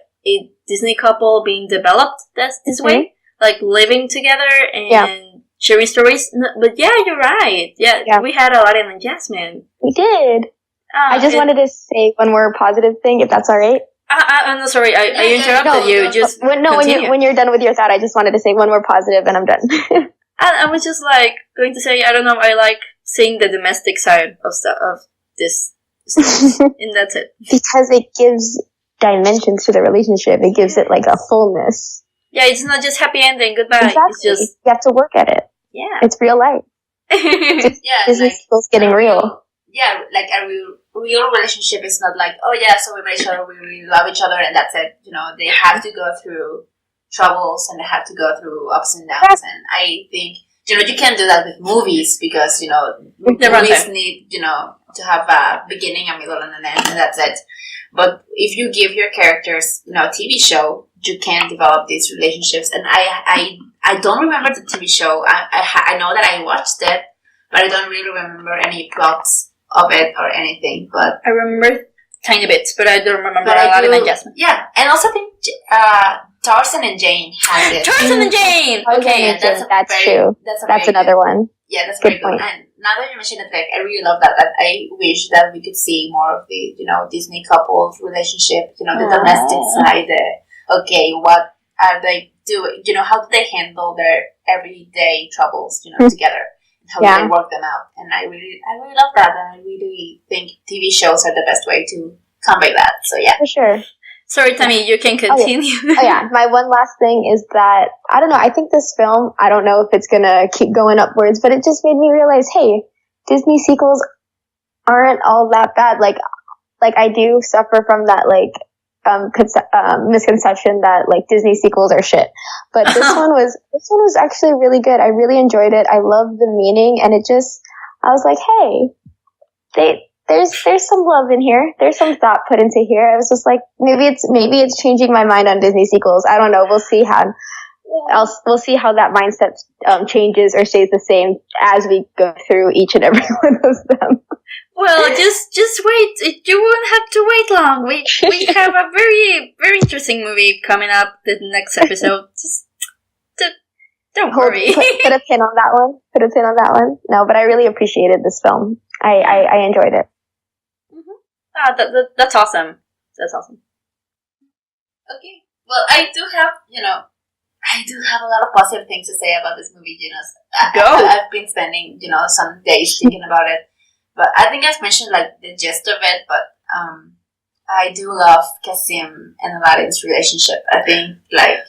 Disney couple being developed this way, like living together and sharing stories. But yeah, you're right. Yeah, we had Aladdin and Jasmine. We did. I just wanted to say one more positive thing, if that's all right. I'm no, sorry, I interrupted you. Just when you're done with your thought, I just wanted to say one more positive, and I'm done. I was just like going to say, I don't know, I like seeing the domestic side of this stuff, and that's it. Because it gives dimensions to the relationship. It gives it like a fullness. Yeah, it's not just happy ending, goodbye. Exactly. It's just you have to work at it. Yeah, it's real life. Disney's getting real. Yeah, like a real relationship is not like, oh yeah, so we met each other, we really love each other, and that's it. You know, they have to go through troubles and they have to go through ups and downs. And I think, you know, you can't do that with movies because, you know, movies need, you know, to have a beginning, a middle, and an end, and that's it. But if you give your characters, you know, a TV show, you can develop these relationships. And I don't remember the TV show. I know that I watched it, but I don't really remember any plots of it or anything. But I remember tiny bits, but I don't remember Aladdin and Jasmine. Yeah, and also I think Tarzan and Jane has it. Tarzan and Jane! Okay, that's true. That's another one. Yeah, that's very good. And now that you mentioned it, like, I really love that. That I wish that we could see more of the, you know, Disney couples relationship, you know, the domestic side. Okay, what are they doing? You know, how do they handle their everyday troubles, you know, together? How do they work them out? And I really love that. And I really think TV shows are the best way to combat that. So yeah. For sure. Sorry, Tami, you can continue. Oh yeah. My one last thing is that, I don't know, I think this film, I don't know if it's gonna keep going upwards, but it just made me realize, hey, Disney sequels aren't all that bad. Like I do suffer from that, like, misconception that like Disney sequels are shit, but this one was actually really good. I really enjoyed it. I love the meaning, and I was like, hey, there's some love in here. There's some thought put into here. I was just like, maybe it's changing my mind on Disney sequels. I don't know. We'll see how that mindset changes or stays the same as we go through each and every one of them. Well, just wait. You won't have to wait long. We have a very, very interesting movie coming up the next episode. Just don't worry. Put a pin on that one. No, but I really appreciated this film. I enjoyed it. Mm-hmm. That's awesome. That's awesome. Okay. Well, I do have a lot of positive things to say about this movie, you know. I've been spending, you know, some days thinking about it. But I think I've mentioned, like, the gist of it, but I do love Kasim and Aladdin's relationship. I think, like,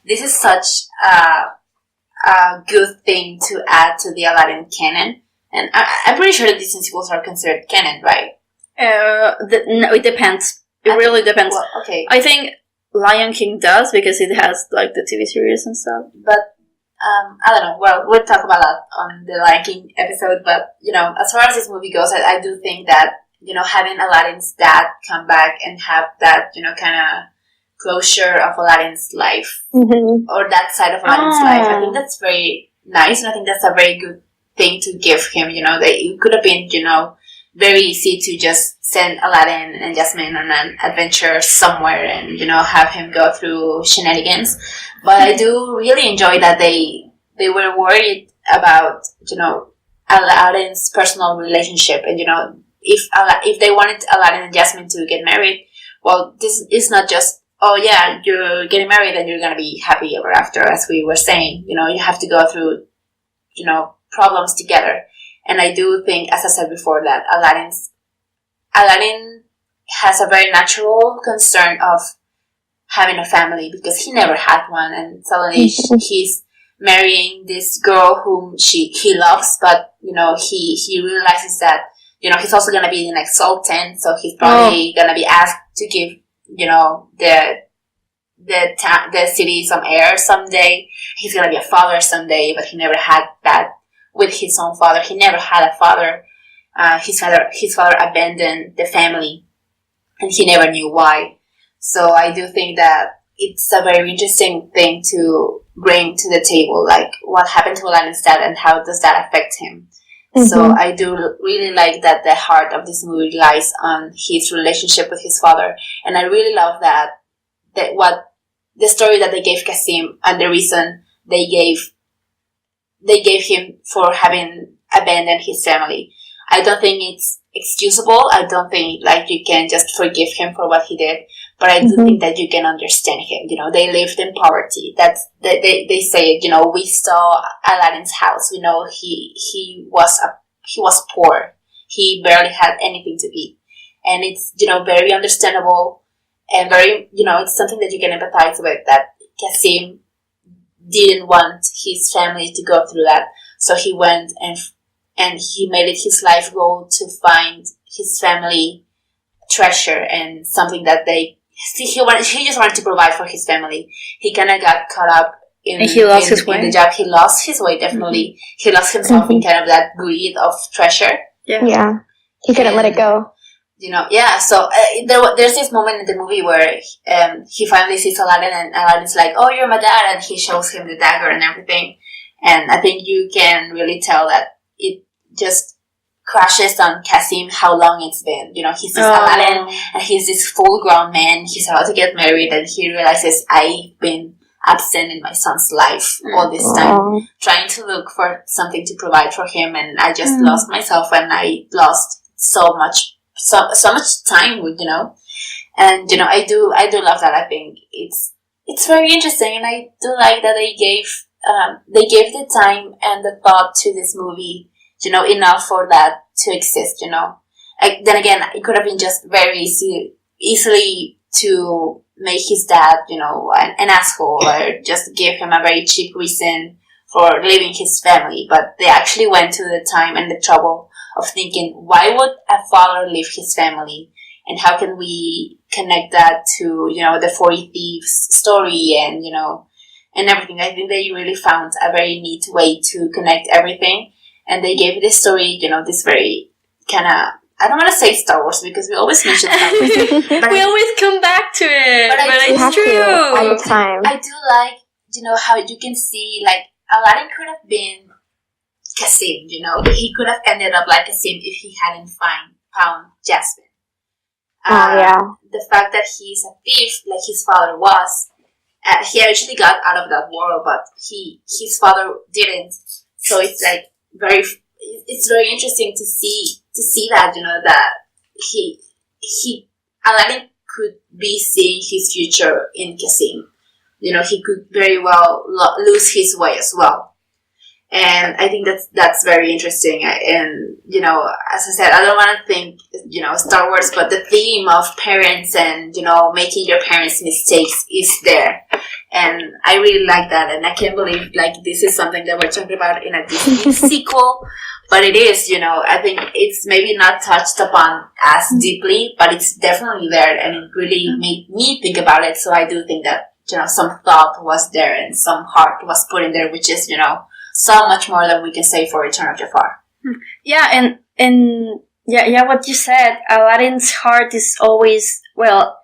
this is such a good thing to add to the Aladdin canon. And I'm pretty sure that Disney sequels are considered canon, right? No, it depends. It really depends. Well, okay. I think Lion King does, because it has, like, the TV series and stuff. But I don't know. Well, we'll talk about that on the Lion King episode. But, you know, as far as this movie goes, I do think that, you know, having Aladdin's dad come back and have that, you know, kind of closure of Aladdin's life, or that side of Aladdin's life, I think that's very nice. And I think that's a very good thing to give him. You know, that it could have been, you know, very easy to just send Aladdin and Jasmine on an adventure somewhere and, you know, have him go through shenanigans. But I do really enjoy that they were worried about, you know, Aladdin's personal relationship. And, you know, if they wanted Aladdin and Jasmine to get married, well, this is not just, oh yeah, you're getting married and you're going to be happy ever after, as we were saying. You know, you have to go through, you know, problems together. And I do think, as I said before, that Aladdin has a very natural concern of having a family, because he never had one, and suddenly he's marrying this girl whom he loves, but, you know, he realizes that, you know, he's also going to be the next sultan, so he's probably going to be asked to give, you know, the city some heir someday. He's going to be a father someday, but he never had that with his own father. He never had a father. his father abandoned the family, and he never knew why. So I do think that it's a very interesting thing to bring to the table, like what happened to Aladdin's dad and how does that affect him. Mm-hmm. So I do really like that the heart of this movie lies on his relationship with his father, and I really love that what the story that they gave Kasim and the reason they gave him for having abandoned his family. I don't think it's excusable. I don't think like you can just forgive him for what he did, but I do think that you can understand him. You know, they lived in poverty. That's they say. You know, we saw Aladdin's house. You know, he was poor. He barely had anything to eat, and it's very understandable and very it's something that you can empathize with. That Kasim didn't want his family to go through that, so he went and he made it his life goal to find his family treasure and something that he just wanted to provide for his family. He kind of got caught up in his way. In the job. He lost his way, definitely. He lost himself in kind of that greed of treasure. Yeah. He couldn't let it go. So there's this moment in the movie where he finally sees Aladdin, and Aladdin's like, "Oh, you're my dad," and he shows him the dagger and everything. And I think you can really tell that it just crashes on Kasim how long it's been. He sees Aladdin, and he's this full-grown man. He's about to get married, and he realizes, I've been absent in my son's life all this time, trying to look for something to provide for him, and I just lost myself, and I lost so much time with, and I do love that. I think it's very interesting, and I do like that they gave the time and the thought to this movie, enough for that to exist. Then again, it could have been just very easily to make his dad, an asshole, or just give him a very cheap reason for leaving his family. But they actually went to the time and the trouble of thinking, why would a father leave his family? And how can we connect that to, the 40 Thieves story and, and everything. I think they really found a very neat way to connect everything. And they gave this story, this very kind of, I don't want to say Star Wars because we always mention Star Wars. We always come back to it. But it's true. All the time. I do like, how you can see, like, Aladdin could have been Kasim, he could have ended up like Kasim if he hadn't found Jasmine. The fact that he's a thief, like his father was, he actually got out of that world, but his father didn't. So it's like it's very interesting to see that, that Aladdin could be seeing his future in Kasim. He could very well lose his way as well. And I think that's very interesting. And, as I said, I don't want to think, Star Wars, but the theme of parents and, making your parents' mistakes is there. And I really like that. And I can't believe, like, this is something that we're talking about in a Disney sequel. But it is, I think it's maybe not touched upon as deeply, but it's definitely there. And it really made me think about it. So I do think that, some thought was there and some heart was put in there, which is, so much more than we can say for Return of Jafar. Yeah, and what you said, Aladdin's heart is always, well,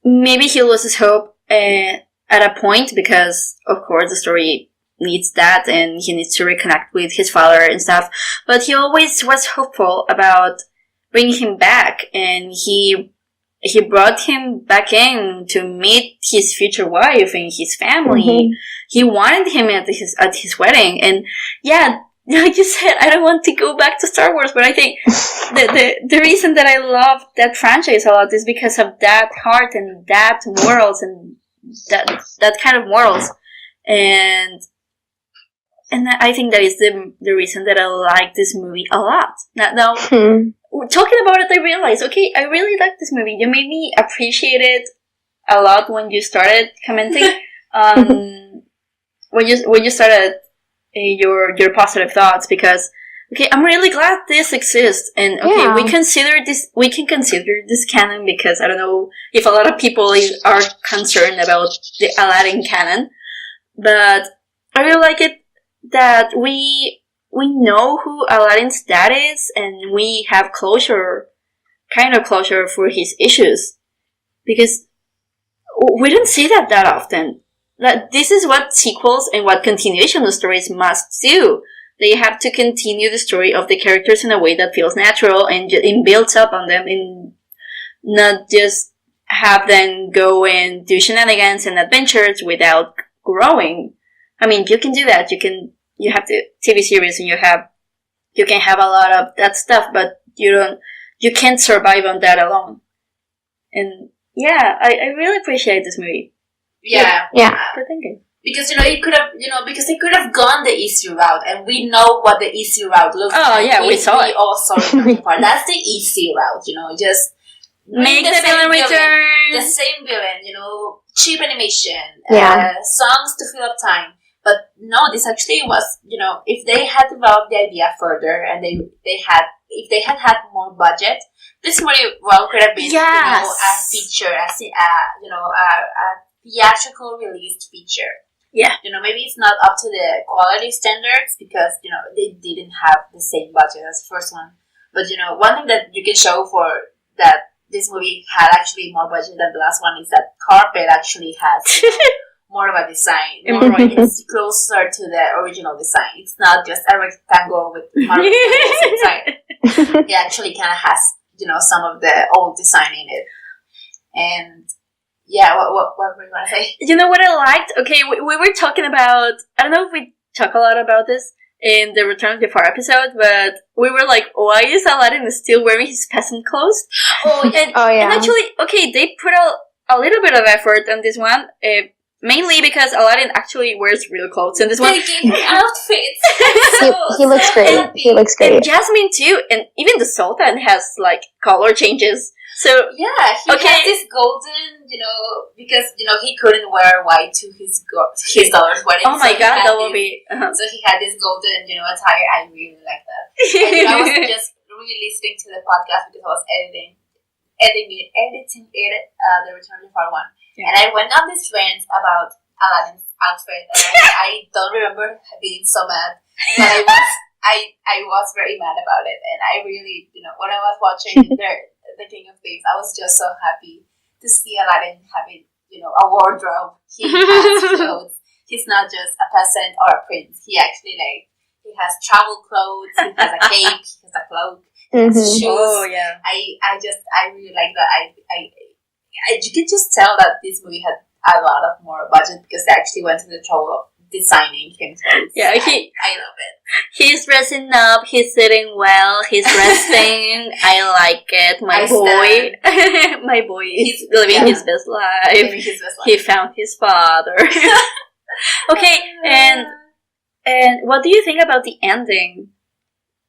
maybe he loses hope at a point because, of course, the story needs that and he needs to reconnect with his father and stuff, but he always was hopeful about bringing him back, and he brought him back in to meet his future wife and his family. He wanted him at his wedding, and like you said, I don't want to go back to Star Wars, but I think the reason that I love that franchise a lot is because of that heart and that morals and that kind of morals, and I think that is the reason that I like this movie a lot. Now talking about it, I realized, okay, I really like this movie. You made me appreciate it a lot when you started commenting. When you started your positive thoughts, because okay, I'm really glad this exists, and okay, we can consider this canon, because I don't know if a lot of people are concerned about the Aladdin canon, but I really like it that we we know who Aladdin's dad is, and we have kind of closure for his issues. Because we don't see that often. That this is what sequels and what continuation of stories must do. They have to continue the story of the characters in a way that feels natural and builds up on them, and not just have them go and do shenanigans and adventures without growing. I mean, you can do that. You have the TV series, and you can have a lot of that stuff, but you can't survive on that alone. And yeah, I really appreciate this movie. Yeah. Good thinking. Because it could have, because they could have gone the easy route, and we know what the easy route looks like. Oh yeah, we saw it. Oh, sorry, that's the easy route. Just make the villain return. The same villain, cheap animation, songs to fill up time. But no, this actually was, if they had developed the idea further, and if they had more budget, this movie could have been, a feature, a theatrical released feature. Yeah. Maybe it's not up to the quality standards because, they didn't have the same budget as the first one. But, one thing that you can show for that this movie had actually more budget than the last one is that carpet actually has more of a design. It's closer to the original design. It's not just a rectangle with marble inside. It actually kind of has, some of the old design in it. And yeah, what were you going to say? You know what I liked? Okay, we were talking about, I don't know if we talk a lot about this in the Return of the Jafar episode, but we were like, why is Aladdin still wearing his peasant clothes? And actually, okay, they put a little bit of effort on this one, mainly because Aladdin actually wears real clothes in this one. They gave him outfits. He looks great. He looks great. And Jasmine too, and even the Sultan has color changes. So yeah, he has this golden, because he couldn't wear white to his daughter's wedding. Oh my god, that will be. So he had this golden, attire. I really like that. And, I was just really listening to the podcast because I was editing the Return of the Jafar one, and I went on this rant about Aladdin's outfit, and I don't remember being so mad, but I was very mad about it, and I really, when I was watching the King of Thieves, I was just so happy to see Aladdin having, a wardrobe. He has clothes. He's not just a peasant or a prince. He actually, he has travel clothes. He has a cape. He has a cloak. Shoes. Oh yeah. I really like that. You can just tell that this movie had a lot of more budget because they actually went to the trouble of designing him clothes. Yeah, I love it. He's dressing up, he's sitting well, he's resting. I like it. My boy is living his best life. He found his father. Okay, and what do you think about the ending?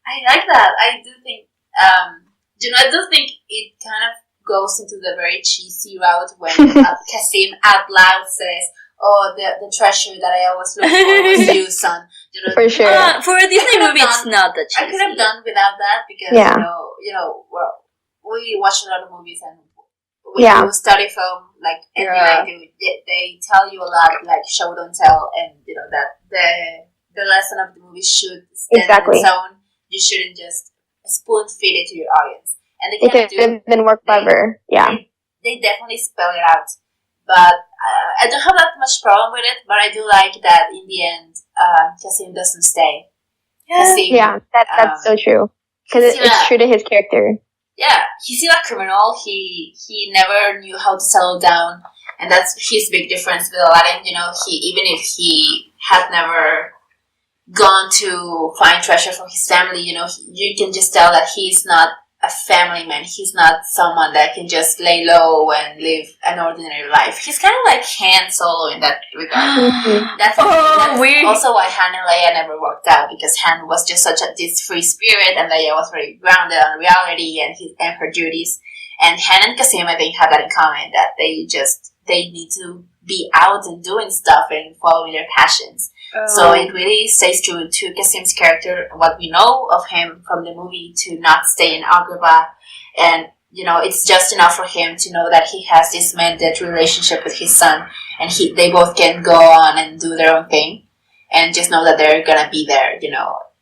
I like that. I do think, I do think it kind of goes into the very cheesy route when Kasim out loud says, "Oh, the treasure that I always look for was you, son." For sure. For a Disney movie, it's not that cheesy. I could have done without that because we watch a lot of movies and when you study film, they tell you a lot, show don't tell, and that the lesson of the movie should stand on its own. You shouldn't just spoon feed it to your audience. And they could have been more clever. They definitely spell it out. But I don't have that much problem with it, but I do like that in the end, Kasim doesn't stay. Kasim, that's so true. Because it's true to his character. Yeah, he's still a criminal. He never knew how to settle down, and that's his big difference with Aladdin. Even if he had never gone to find treasure for his family, you can just tell that he's not a family man. He's not someone that can just lay low and live an ordinary life. He's kind of like Han Solo in that regard. That's also why Han and Leia never worked out, because Han was just such this free spirit, and Leia was very grounded on reality and her duties. And Han and Kasim, I think, have that in common, that they need to be out and doing stuff and following their passions. So it really stays true to Kasim's character, what we know of him from the movie, to not stay in Agrabah. And, it's just enough for him to know that he has this mended relationship with his son, and they both can go on and do their own thing, and just know that they're gonna be there,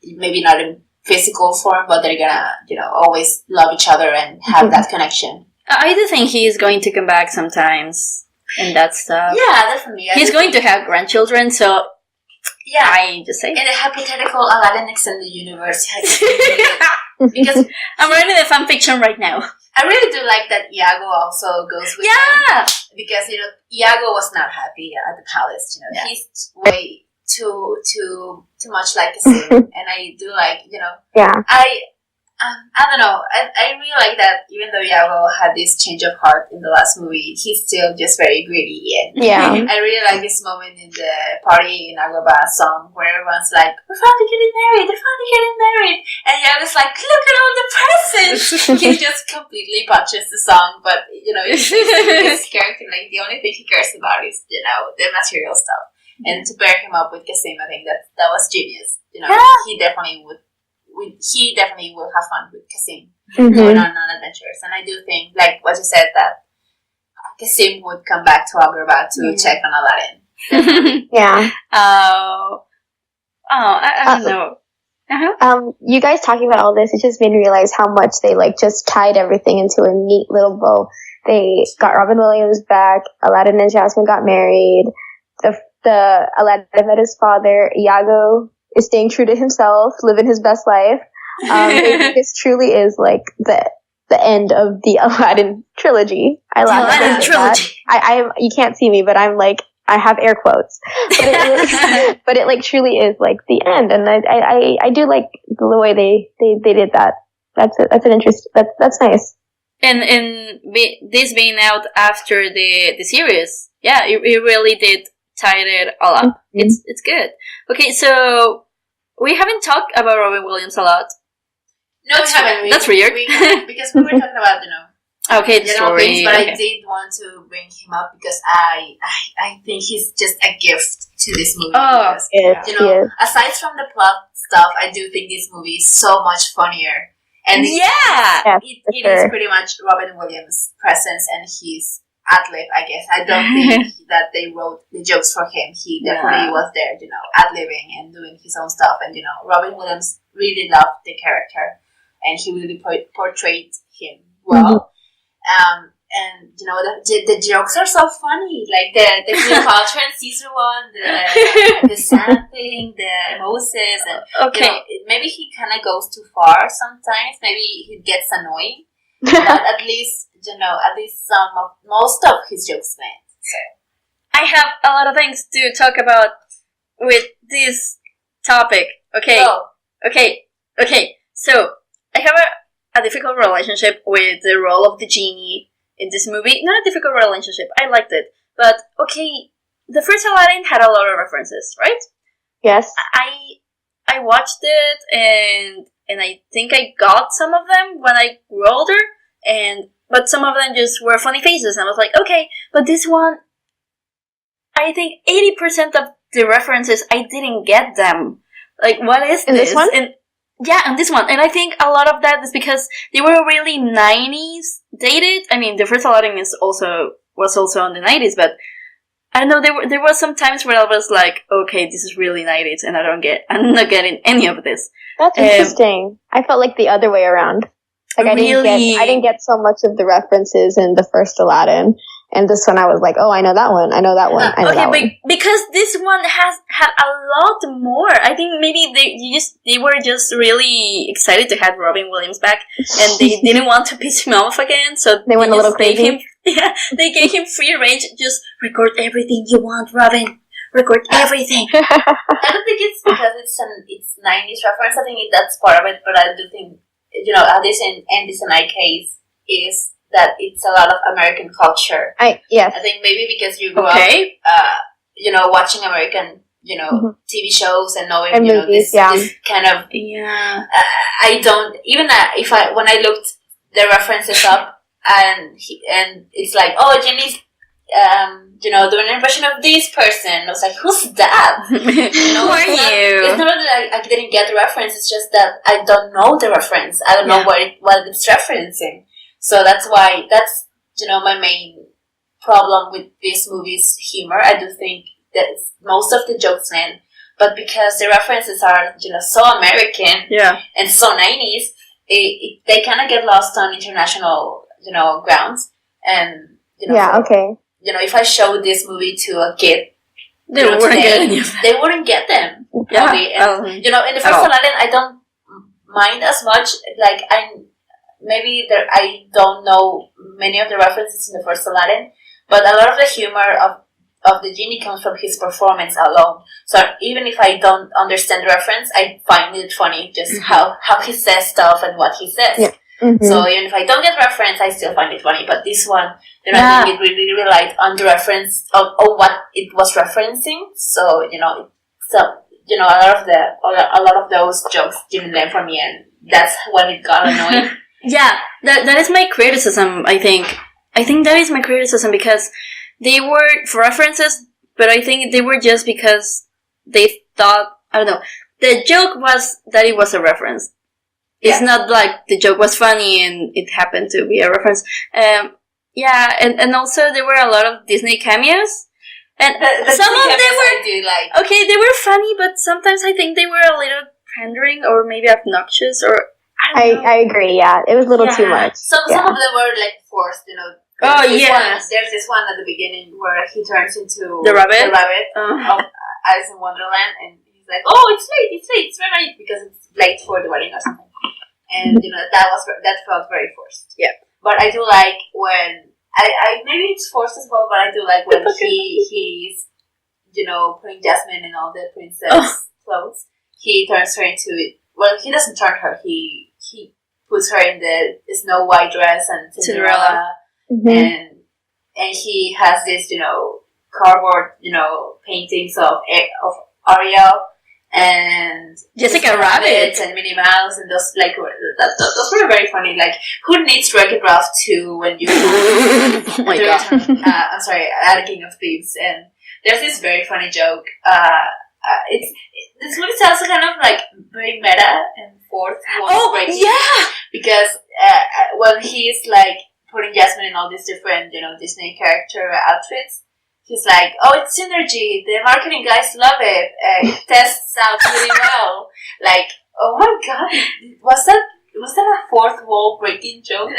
maybe not in physical form, but they're gonna, always love each other and have that connection. I do think he is going to come back sometimes and that stuff. Yeah, definitely. He's going to have grandchildren, so yeah, I just say. In a hypothetical Aladdin extended universe, because I'm writing a fan fiction right now. I really do like that Iago also goes with him, because Iago was not happy at the palace. He's way too much like a sim, and I do like I don't know. I really like that. Even though Iago had this change of heart in the last movie, he's still just very greedy. And I really like this moment in the party in Agrabah song where everyone's like, "We're finally getting married! They're finally getting married!" And Iago's like, "Look at all the presents!" He just completely botches the song, but his character, like the only thing he cares about is the material stuff. And to pair him up with Kasim, I think that was genius. He definitely would. He definitely will have fun with Kasim going on adventures, and I do think, like what you said, that Kasim would come back to Agrabah to check on Aladdin. I don't know. You guys talking about all this, it just made me realize how much they just tied everything into a neat little bow. They got Robin Williams back. Aladdin and Jasmine got married. The Aladdin met his father. Iago is staying true to himself, living his best life. This truly is the end of the Aladdin trilogy. I laugh at Aladdin trilogy. that. You can't see me, but I'm I have air quotes. But it truly is the end, and I do like the way they did that. That's an interest. That's nice. And this being out after the series, it really did tied it all up. It's good. Okay, so we haven't talked about Robin Williams a lot. No, we haven't. That's weird. Because we were talking about the story. Things, but I did want to bring him up because I think he's just a gift to this movie. Oh, because, aside from the plot stuff, I do think this movie is so much funnier. And it is pretty much Robin Williams' presence and his ad-lib, I guess. I don't think that they wrote the jokes for him. He definitely was there, ad-libbing and doing his own stuff. And, Robin Williams really loved the character and he really portrayed him well. And, the jokes are so funny. Like the Cleopatra and Caesar one, the sand thing, the Moses. And, maybe he kind of goes too far sometimes. Maybe he gets annoying. But at least most of his jokes land. So I have a lot of things to talk about with this topic. Okay. Oh. Okay. So I have a difficult relationship with the role of the genie in this movie. Not a difficult relationship. I liked it, but the first Aladdin had a lot of references, right? Yes. I watched it and I think I got some of them when I grew older, but some of them just were funny faces, and I was like, okay, but this one, I think 80% of the references, I didn't get them. Like, what is in this one? And this one. And I think a lot of that is because they were really 90s dated. I mean, the first Aladdin was also on the 90s, but I don't know, there was some times where I was like, okay, this is really 90s, and I'm not getting any of this. That's interesting. I felt like the other way around. I didn't get so much of the references in the first Aladdin, and this one I was like, oh, I know that one. Because this one had a lot more. I think maybe they were just really excited to have Robin Williams back, and they didn't want to piss him off again, so they went a little crazy. They gave him free range. Just record everything you want, Robin. Record everything. I don't think it's because it's 90s reference. I think that's part of it, but I do think, at least in this and I case, is that it's a lot of American culture. I think maybe because you grew up, watching American, TV shows and knowing, and movies, this kind of. Yeah. I don't even when I looked the references up and it's like, oh, Jenny's. Doing an impression of this person. I was like, who's that? Who are you? It's not that I didn't get the reference, it's just that I don't know the reference. I don't know what it's referencing. So that's why, my main problem with this movie's humor. I do think that most of the jokes land, but because the references are, so American and so 90s, they kind of get lost on international, grounds. And, if I show this movie to a kid, they wouldn't get them. Probably. And, in the first Aladdin, I don't mind as much. Like, I don't know many of the references in the first Aladdin, but a lot of the humor of the genie comes from his performance alone. So even if I don't understand the reference, I find it funny just how he says stuff and what he says. Yeah. Mm-hmm. So even if I don't get reference, I still find it funny. But this one, I think it really relied on the reference of what it was referencing. So a lot of those jokes didn't land for me, and that's when it got annoying. Yeah, that is my criticism. I think that is my criticism because they were for references, but I think they were just because they thought, I don't know, the joke was that it was a reference. It's not like the joke was funny and it happened to be a reference. And also there were a lot of Disney cameos. And some of them were, okay, they were funny, but sometimes I think they were a little pandering or maybe obnoxious or, I agree, yeah. It was a little too much. Some of them were forced, There's this one at the beginning where he turns into the rabbit of Alice in Wonderland, and he's like, "Oh, it's late, it's very late," because it's late for the wedding or something. And that felt very forced. Yeah, but I do like when I maybe it's forced as well, but I do like when he's putting Jasmine in all the princess clothes. He turns her into it. Well, he doesn't turn her. He puts her in the Snow White dress and Cinderella. Mm-hmm. And he has this, cardboard, paintings of Ariel and Jessica Rabbit and Minnie Mouse, and those those were very funny. Like, who needs Wreck-It Ralph 2 when you oh my god. I'm sorry, King of Thieves, and there's this very funny joke. This movie is also kind of very meta and fourth wall breaking. Yeah, because when he's putting Jasmine in all these different, Disney character outfits, he's like, "Oh, it's synergy. The marketing guys love it. It tests out really well." Oh my god, was that a fourth wall breaking joke?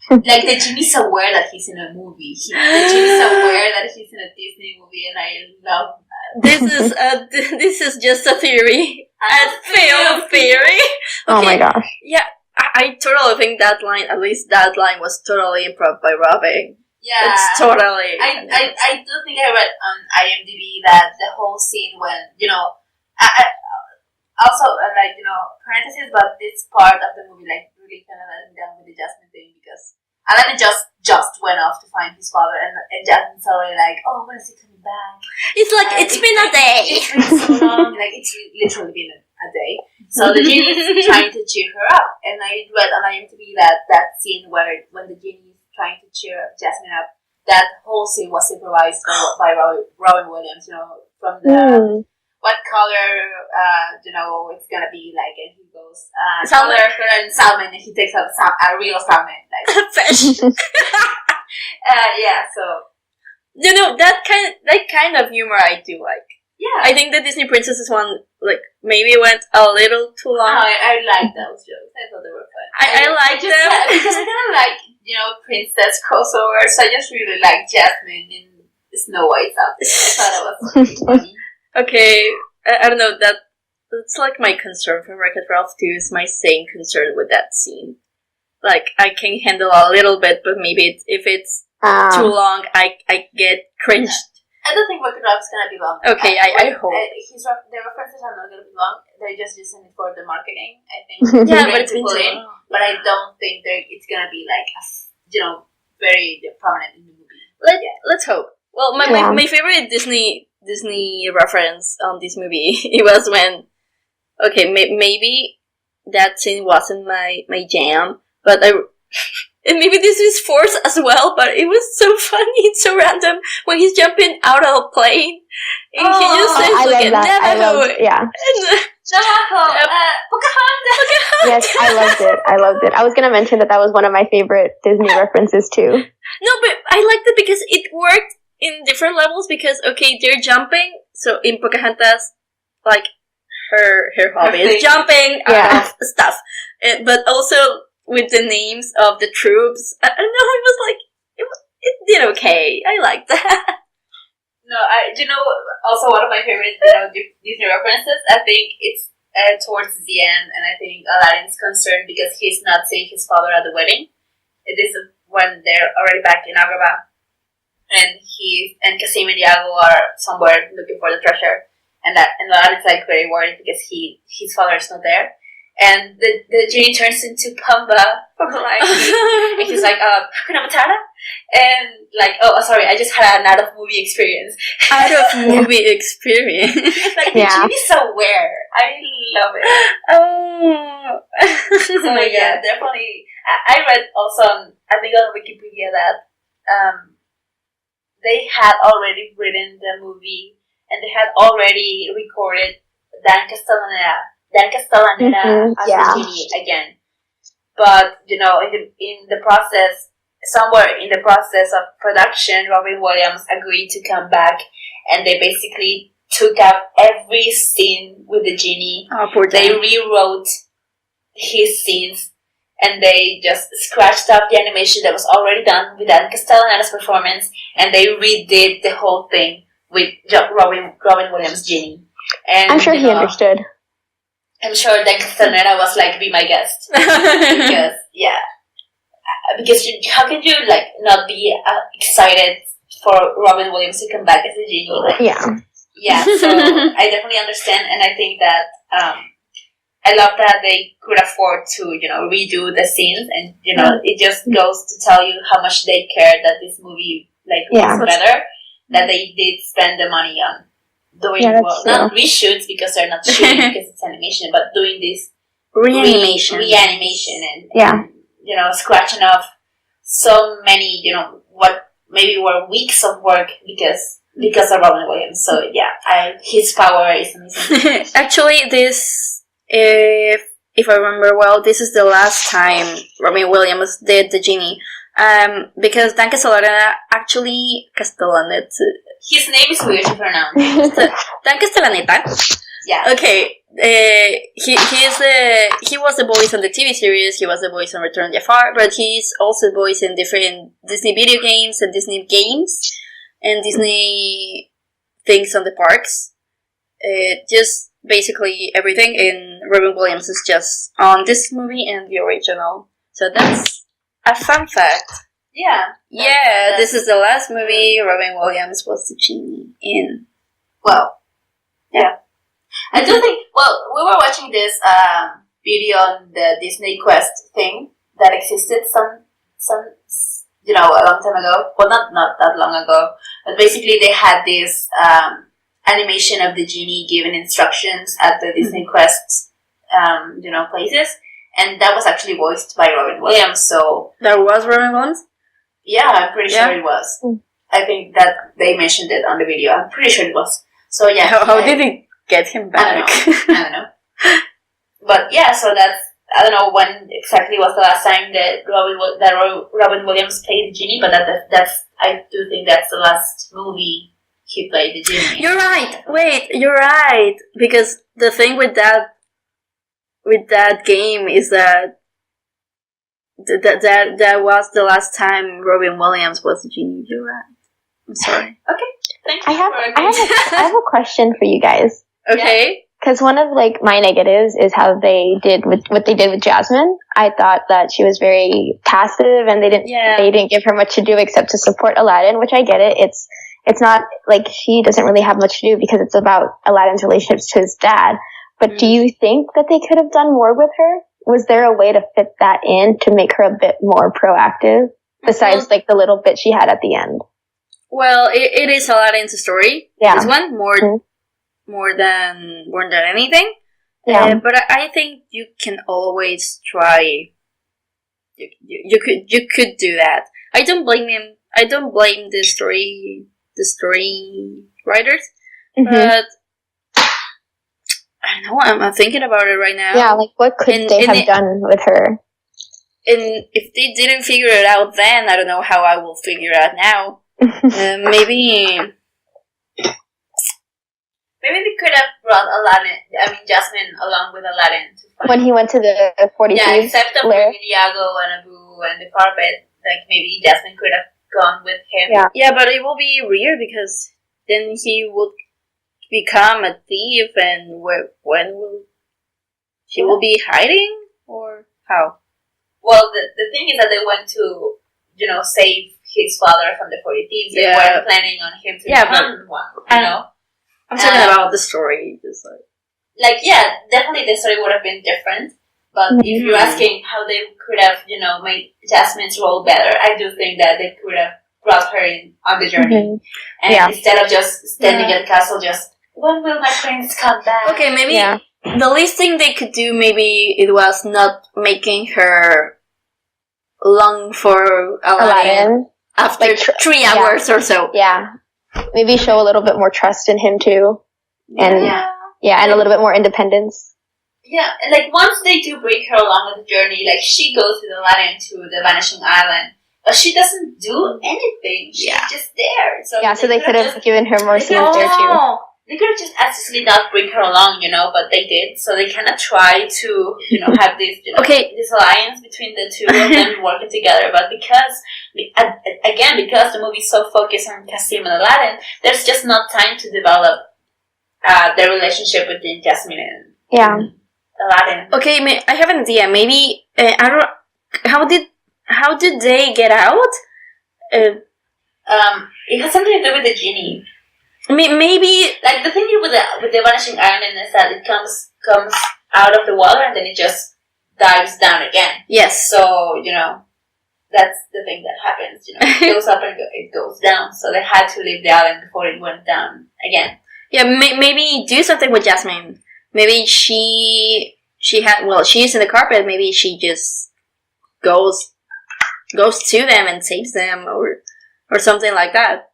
The genie's aware that he's in a movie. The genie's aware that he's in a Disney movie, and I love that. This is just a theory. A failed theory. Okay. Oh my gosh. Yeah. I totally think that line, at least that line, was totally improv by Robin. Yeah. It's totally. I do think I read on IMDb that the whole scene when, also, parentheses, but this part of the movie, really kind of let him down with the Jasmine thing, because Aladdin just went off to find his father, and Jasmine's already "Oh, when is he coming back?" It's it's been a day. It's been so long. It's literally been a day. So the genie is trying to cheer her up, and I read on IMDb that scene when the genie is trying to cheer Jasmine up, that whole scene was improvised by Robin Williams. From the what color it's gonna be and he goes color and salmon, and he takes out a real salmon fish. So that kind of humor I do like. Yeah, I think the Disney Princesses one maybe went a little too long. I like those jokes. I thought they were fun. I like them because I kind of like princess crossovers. I just really like Jasmine in Snow White's outfit. I thought it was really funny. Okay, I don't know, that's my concern for Wreck-It Ralph 2 is my same concern with that scene. I can handle a little bit, but maybe if it's too long, I get cringed. I don't think Wreck-It Ralph is gonna be long. Okay, I hope. The references are not gonna be long. They're just using it for the marketing, I think. Yeah, but it's been too long. But I don't think it's gonna be very prominent in the movie. Let's hope. Well, my favorite Disney reference on this movie, it was when, maybe that scene wasn't my jam, but and maybe this is forced as well, but it was so funny, it's so random, when he's jumping out of a plane, and he just says, Navajo. Pocahontas. Yes, I loved it. I was gonna mention that was one of my favorite Disney references too. No, but I liked it because it worked in different levels, because they're jumping, so in Pocahontas like her hobby is jumping out of stuff, but also with the names of the troops. I don't know. It was like it did okay. I liked that. No, also one of my favorite, Disney references. I think it's towards the end, and I think Aladdin's concerned because he's not seeing his father at the wedding. It is when they're already back in Agrabah, and Kasim and Iago are somewhere looking for the treasure, and Aladdin's like very worried because his father is not there. And the genie turns into Pumba from the Lion King. And he's like, Hakuna Matata? And like, sorry, I just had an out of movie experience. Out of movie experience. Like, the genie's so rare. I love it. Oh. So, yeah, definitely. I read also, I think on Wikipedia that they had already written the movie and they had already recorded Dan Castellaneta as the genie again. But, in the process, somewhere in the process of production, Robin Williams agreed to come back, and they basically took out every scene with the genie. Oh, poor they rewrote his scenes, and they just scratched up the animation that was already done with Dan Castellaneta's performance, and they redid the whole thing with Robin Williams' genie. And I'm sure he understood. I'm sure Dan Castellaneta was like, be my guest. Because how can you not be excited for Robin Williams to come back as a genie? So I definitely understand, and I think that I love that they could afford to redo the scenes, and it just goes to tell you how much they cared that this movie was better, that they did spend the money on doing not reshoots because they're not shooting because it's animation, but doing this reanimation and scratching off so many what maybe were weeks of work because of Robin Williams. So his power is amazing. Actually, this if I remember well, this is the last time Robin Williams did the genie. Because Dan Castellaneta his name is weird to pronounce. Dan Castellaneta. Yeah. Okay. He was the voice on the TV series. He was the voice on Return of Jafar, but he's also the voice in different Disney video games and Disney games and Disney things on the parks. Just basically everything. And Robin Williams is just on this movie and the original. So that's a fun fact. Yeah. This is the last movie Robin Williams was the genie in. Well, yeah. I do think, we were watching this video on the Disney Quest thing that existed some a long time ago. Well, not that long ago. But basically they had this animation of the genie giving instructions at the Disney Quest, places. And that was actually voiced by Robin Williams, so... That was Robin Williams? Yeah, I'm pretty sure it was. I think that they mentioned it on the video. I'm pretty sure it was. So, yeah. How did they get him back? I don't know. But, yeah, so that's... I don't know when exactly was the last time that Robin Williams played the genie, but that's... I do think that's the last movie he played the genie. You're right! Wait, you're right! Because the thing with that game is that was the last time Robin Williams was the genie. You're right. I'm sorry. Okay, thank you. I have a question for you guys. Okay. Because one of my negatives is how they did with what they did with Jasmine. I thought that she was very passive, and they didn't give her much to do except to support Aladdin, which I get it. It's not like she doesn't really have much to do because it's about Aladdin's relationships to his dad. But do you think that they could have done more with her? Was there a way to fit that in to make her a bit more proactive besides the little bit she had at the end? Well, it is Aladdin's story. Yeah. This one more than anything. Yeah. But I think you can always try. You could do that. I don't blame him. I don't blame the story writers, but. I don't know, I'm thinking about it right now. Yeah, what could they have done with her? And if they didn't figure it out then, I don't know how I will figure it out now. Maybe Maybe they could have brought Jasmine along with Aladdin to find. When he went to the 40 Yeah, Thieves except of lair. Iago and Abu and the carpet. Like maybe Jasmine could have gone with him. Yeah, but it will be weird because then he would become a thief, and when will she will be hiding, or how? Well, the thing is that they went to, save his father from the 40 Thieves. They weren't planning on him to become one, I'm talking about the story, just definitely the story would have been different. But if you're asking how they could have, made Jasmine's role better, I do think that they could have brought her in on the journey. And instead of just standing at the castle, just, when will my prince come back? Okay, maybe the least thing they could do, maybe it was not making her long for Aladdin. After 3 hours or so. Yeah. Maybe show a little bit more trust in him too. And and a little bit more independence. Yeah, once they do bring her along on the journey, she goes with Aladdin to the Vanishing Island, but she doesn't do anything. She's just there. So they could have given her more scenes there too. They could have just actually not bring her along, but they did. So they kind of try to, have this, this alliance between the two of them working together. But because the movie's so focused on Kasim and Aladdin, there's just not time to develop their relationship between Jasmine and Aladdin. Okay, I have an idea. Maybe I don't. How did they get out? It has something to do with the genie. Maybe the thing with the Vanishing Island is that it comes out of the water and then it just dives down again. Yes. So that's the thing that happens. It goes up and it goes down. So they had to leave the island before it went down again. Yeah, maybe do something with Jasmine. Maybe she she's in the carpet. Maybe she just goes to them and saves them, or something like that.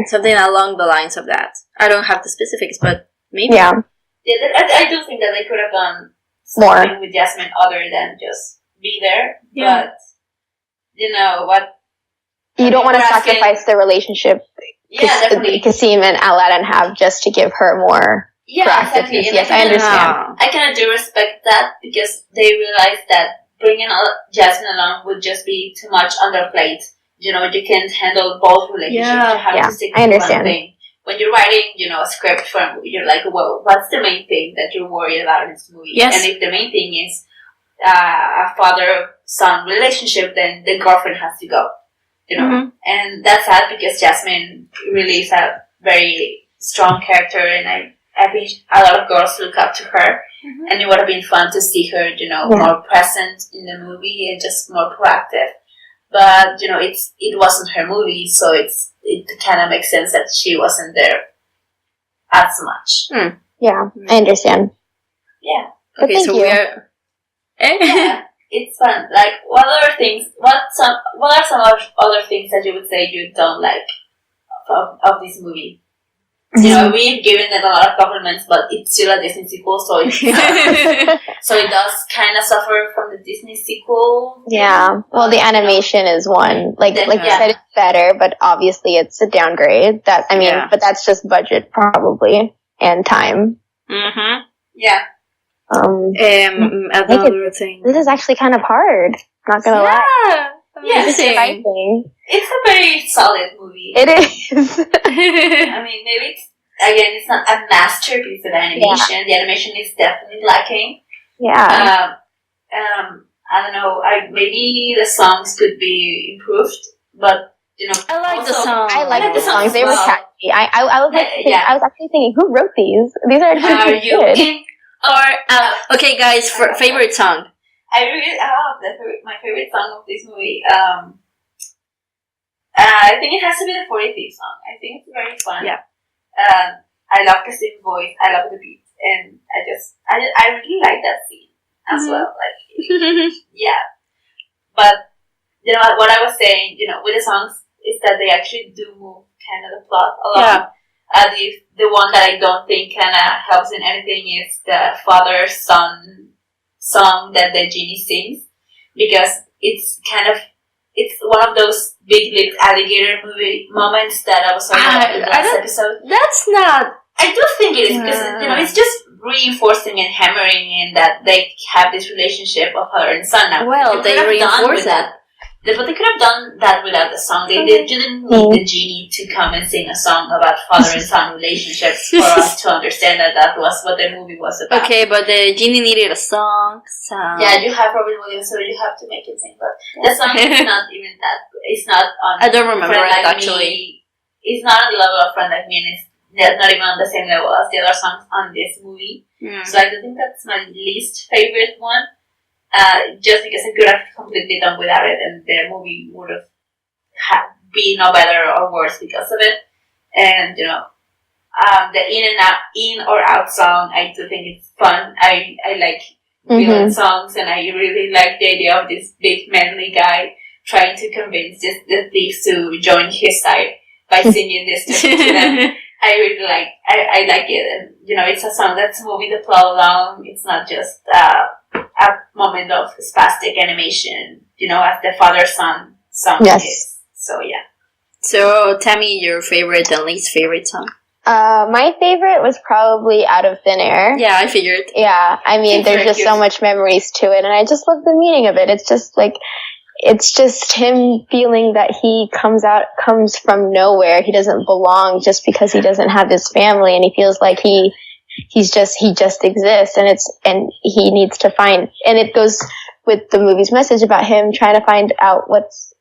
Something along the lines of that. I don't have the specifics, but maybe. Yeah. I do think that they could have done something with Jasmine other than just be there. Yeah. But what? You don't want to sacrifice the relationship. Definitely. Kasim and Aladdin have just to give her more. Exactly. Yes, I understand. I kind of do respect that because they realized that bringing Jasmine along would just be too much on their plate. You can't handle both relationships. You have to stick to one thing. When you're writing, a script for a movie, you're like, well, what's the main thing that you're worried about in this movie? Yes. And if the main thing is a father-son relationship, then the girlfriend has to go. And that's sad because Jasmine really is a very strong character, and I think a lot of girls look up to her. And it would have been fun to see her, more present in the movie and just more proactive. But it wasn't her movie, so it kind of makes sense that she wasn't there as much. Yeah, I understand. Yeah. Okay, so we're. Yeah, it's fun. What are some other things that you would say you don't like of this movie? We've given it a lot of compliments, but it's still a Disney sequel, so so it does kind of suffer from the Disney sequel. Yeah. Well, the animation is one. Like you said, it's better, but obviously it's a downgrade. But that's just budget probably and time. Yeah. Another thing. This is actually kind of hard. Not gonna lie. Yeah, it's a very solid movie. It is. Maybe it's not a masterpiece of animation. Yeah. The animation is definitely lacking. Yeah. I don't know. Maybe the songs could be improved, but I like the songs. I like the songs. They were catchy. I was I was actually thinking, who wrote these? These are actually good. Okay, guys, favorite song. I really my favorite song of this movie. I think it has to be the 40 Thieves song. I think it's very fun. Yeah. I love Kasim's voice. I love the beat, and I really like that scene as well. Yeah. But what I was saying, with the songs is that they actually do move kind of the plot along. Yeah. The one that I don't think kind of helps in anything is the father-son song that the genie sings, because it's one of those big lipped alligator movie moments that I was talking about in the last episode. That's not I do think it is because it's just reinforcing and hammering in that they have this relationship of father and son now. Well, they reinforce that. But they could have done that without the song. They didn't need the genie to come and sing a song about father and son relationships for us to understand that was what the movie was about. Okay, but the genie needed a song, so... Yeah, you have Robin Williams, so you have to make it sing. But the song is not even that... It's not on... I don't remember it, actually. Me. It's not on the level of Friend Like Me, and it's not even on the same level as the other songs on this movie. So I do think that's my least favorite one. Just because I could have completely done without it, and the movie would have been no better or worse because of it. And the in or out song, I do think it's fun. I like villain songs, and I really like the idea of this big manly guy trying to convince the thieves to join his side by singing this to them. I really like. I like it, and it's a song that's moving the plot along. It's not just a moment of spastic animation, as the father-son song is. So, yeah. So, Tami, your favorite and least favorite song? My favorite was probably Out of Thin Air. Yeah, I figured. Yeah, I mean, there's just so much memories to it, and I just love the meaning of it. It's just him feeling that he comes from nowhere. He doesn't belong just because he doesn't have his family, and he feels like he just exists, and he needs to find, and it goes with the movie's message about him trying to find out what's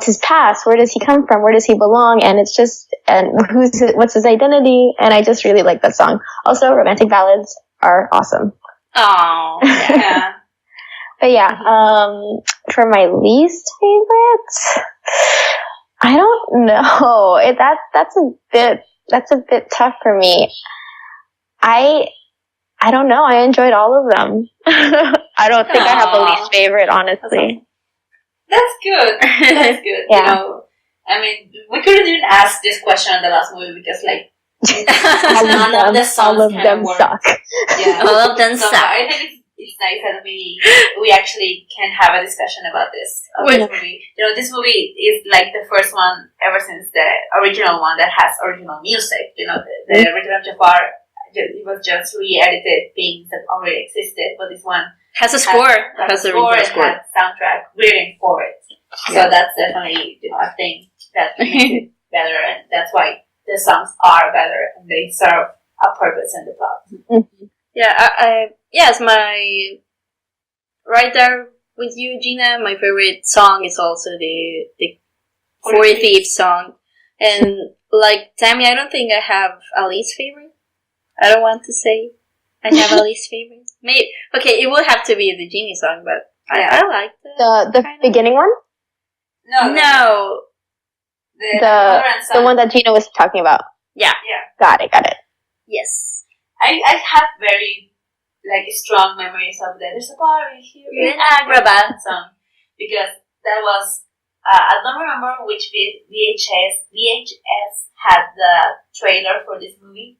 his past, where does he come from, where does he belong, and what's his identity, and I just really like that song. Also, romantic ballads are awesome. Oh, yeah. But yeah, for my least favorite, I don't know. That's a bit tough for me. I don't know. I enjoyed all of them. I don't think I have a least favorite, honestly. That's good. That's good. Yeah. I mean, we couldn't even ask this question in the last movie because, none of the songs all of them suck. Yeah. All of them suck. I think it's nice that we actually can have a discussion about this movie. This movie is like the first one ever since the original one that has original music. The Return of Jafar. It was just re-edited things that already existed, but this one has a score. Has a score. Has soundtrack written for it. Yeah. So that's definitely a thing that makes it better, and that's why the songs are better and they serve a purpose in the plot. Mm-hmm. Yeah, yes, my right there with you, Gina. My favorite song is also the For Thieves song, and like Tami, I don't think I have a least favorite. I don't want to say I have a least favorite. Maybe it will have to be the Genie song, but I like the beginning one. No. The one that Gina was talking about. Yeah. Got it. Yes. I have very strong memories of that. There's a party here in Agrabah song because that was I don't remember which VHS had the trailer for this movie.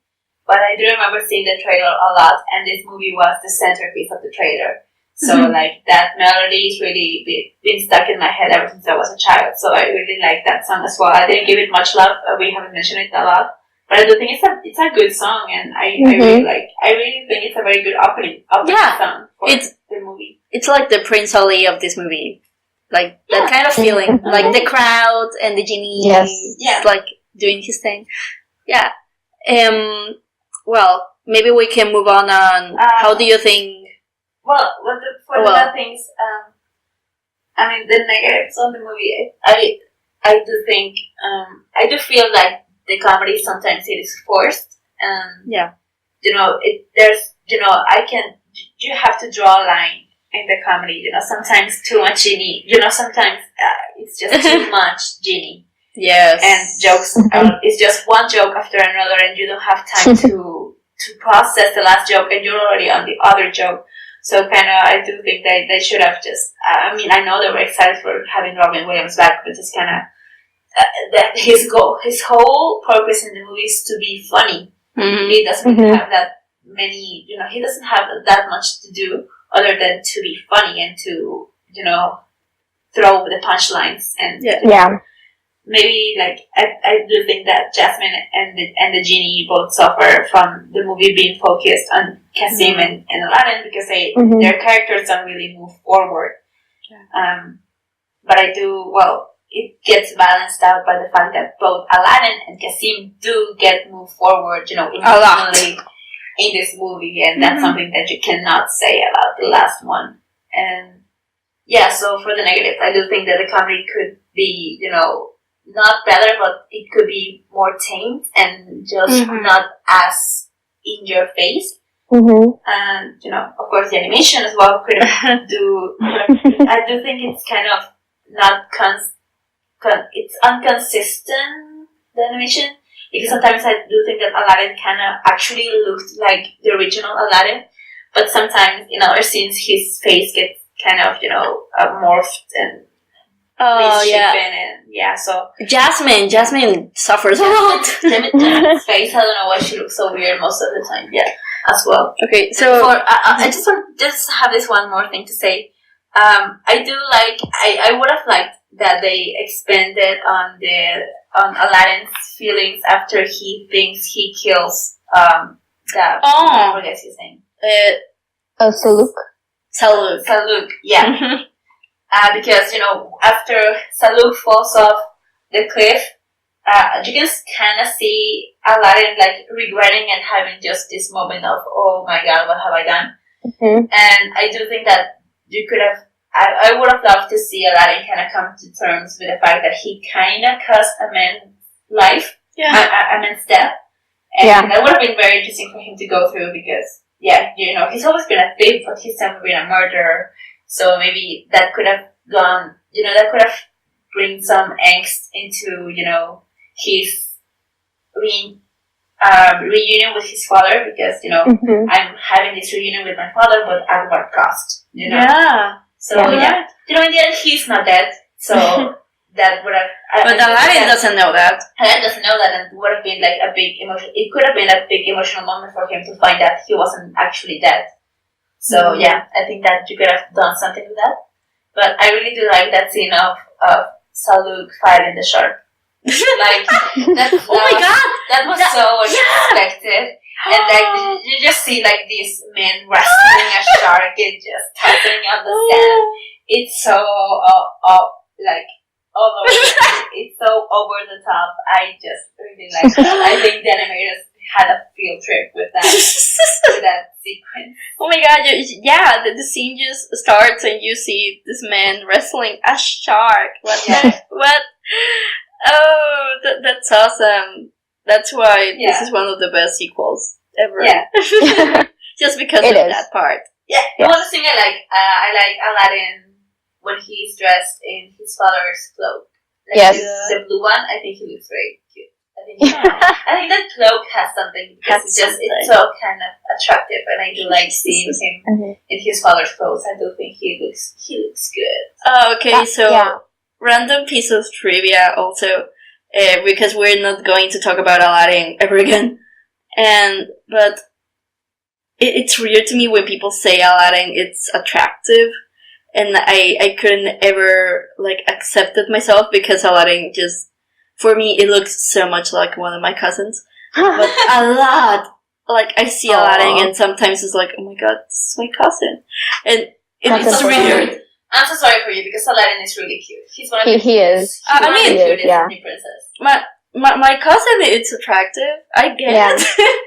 But I do remember seeing the trailer a lot, and this movie was the centerpiece of the trailer. So, that melody is really been stuck in my head ever since I was a child. So I really like that song as well. I didn't give it much love. We haven't mentioned it a lot. But I do think it's a good song, and I really think it's a very good opening song for the movie. It's like the Prince Ali of this movie. Like, that kind of feeling. Like, the crowd and the genie. Yes. Like, doing his thing. Yeah. Well, maybe we can move on. How do you think? Well, the bad things, the negatives on the movie, I do think, I do feel like the comedy sometimes it is forced. Yeah. You have to draw a line in the comedy. Sometimes too much genie. Sometimes it's just too much genie. Yes. And jokes it's just one joke after another, and you don't have time to process the last joke, and you're already on the other joke. So I do think that they should have just. I know they were excited for having Robin Williams back, but it's that his whole purpose in the movie is to be funny. Mm-hmm. He doesn't have that many. He doesn't have that much to do other than to be funny and to throw the punchlines and maybe like I do think that Jasmine and the genie both suffer from the movie being focused on Kasim and Aladdin because their characters don't really move forward. But I do it gets balanced out by the fact that both Aladdin and Kasim do get moved forward, emotionally in this movie, and that's something that you cannot say about the last one. And so for the negative, I do think that the comedy could be, not better, but it could be more tamed and just not as in your face. And of course, the animation as well could do. I do think it's kind of not it's inconsistent, the animation, because sometimes I do think that Aladdin kind of actually looked like the original Aladdin, but sometimes in other scenes his face gets kind of morphed and misshapen, and so Jasmine suffers a lot. Jasmine's face, I don't know why she looks so weird most of the time. As well. Okay, so I just want have this one more thing to say. I do like. I would have liked that they expanded on Aladdin's feelings after he thinks he kills that. I forget his name. Saluk. Saluk. Yeah. Because after Saluk falls off the cliff, you can kind of see Aladdin like regretting and having just this moment of, oh my god, what have I done? And I do think that you could have. I would have loved to see Aladdin kind of come to terms with the fact that he kind of caused a man's life, a man's death, and that would have been very interesting for him to go through because, he's always been a thief, but he's never been a murderer. So maybe that could have gone, that could have bring some angst into, his reunion with his father because, I'm having this reunion with my father, but at what cost? So in the end, he's not dead. So that would have. But Aladdin doesn't know that. Aladdin doesn't know that, and would have been like a big emotion. It could have been a big emotional moment for him to find that he wasn't actually dead. So I think that you could have done something with that. But I really do like that scene of Saluk fighting the shark. Like that. Oh my god! That was so unexpected. And like you just see like these men wrestling a shark and just tossing on the sand. It's so like all over. It's so over the top. I just really like that. I think the animators had a field trip with that sequence. Oh my god! The scene just starts and you see this man wrestling a shark. What? Oh, that's awesome. That's why this is one of the best sequels ever. Yeah. Just because of that part. Yeah. One thing I like Aladdin when he's dressed in his father's cloak. Like the blue one, I think he looks very cute. I think that cloak has something because it's so kind of attractive, and I do like seeing him in his father's clothes. I do think he looks good. Oh, okay, random piece of trivia also, because we're not going to talk about Aladdin ever again, but it's weird to me when people say Aladdin it's attractive, and I couldn't ever accept it myself because Aladdin just, for me, it looks so much like one of my cousins, but a lot. I see Aladdin and sometimes it's like, oh my god, this is my cousin, and it's weird. I'm so sorry for you because Aladdin is really cute. He's one of the he is. He's one of the cutest Disney princess. My cousin, it's attractive. I get it.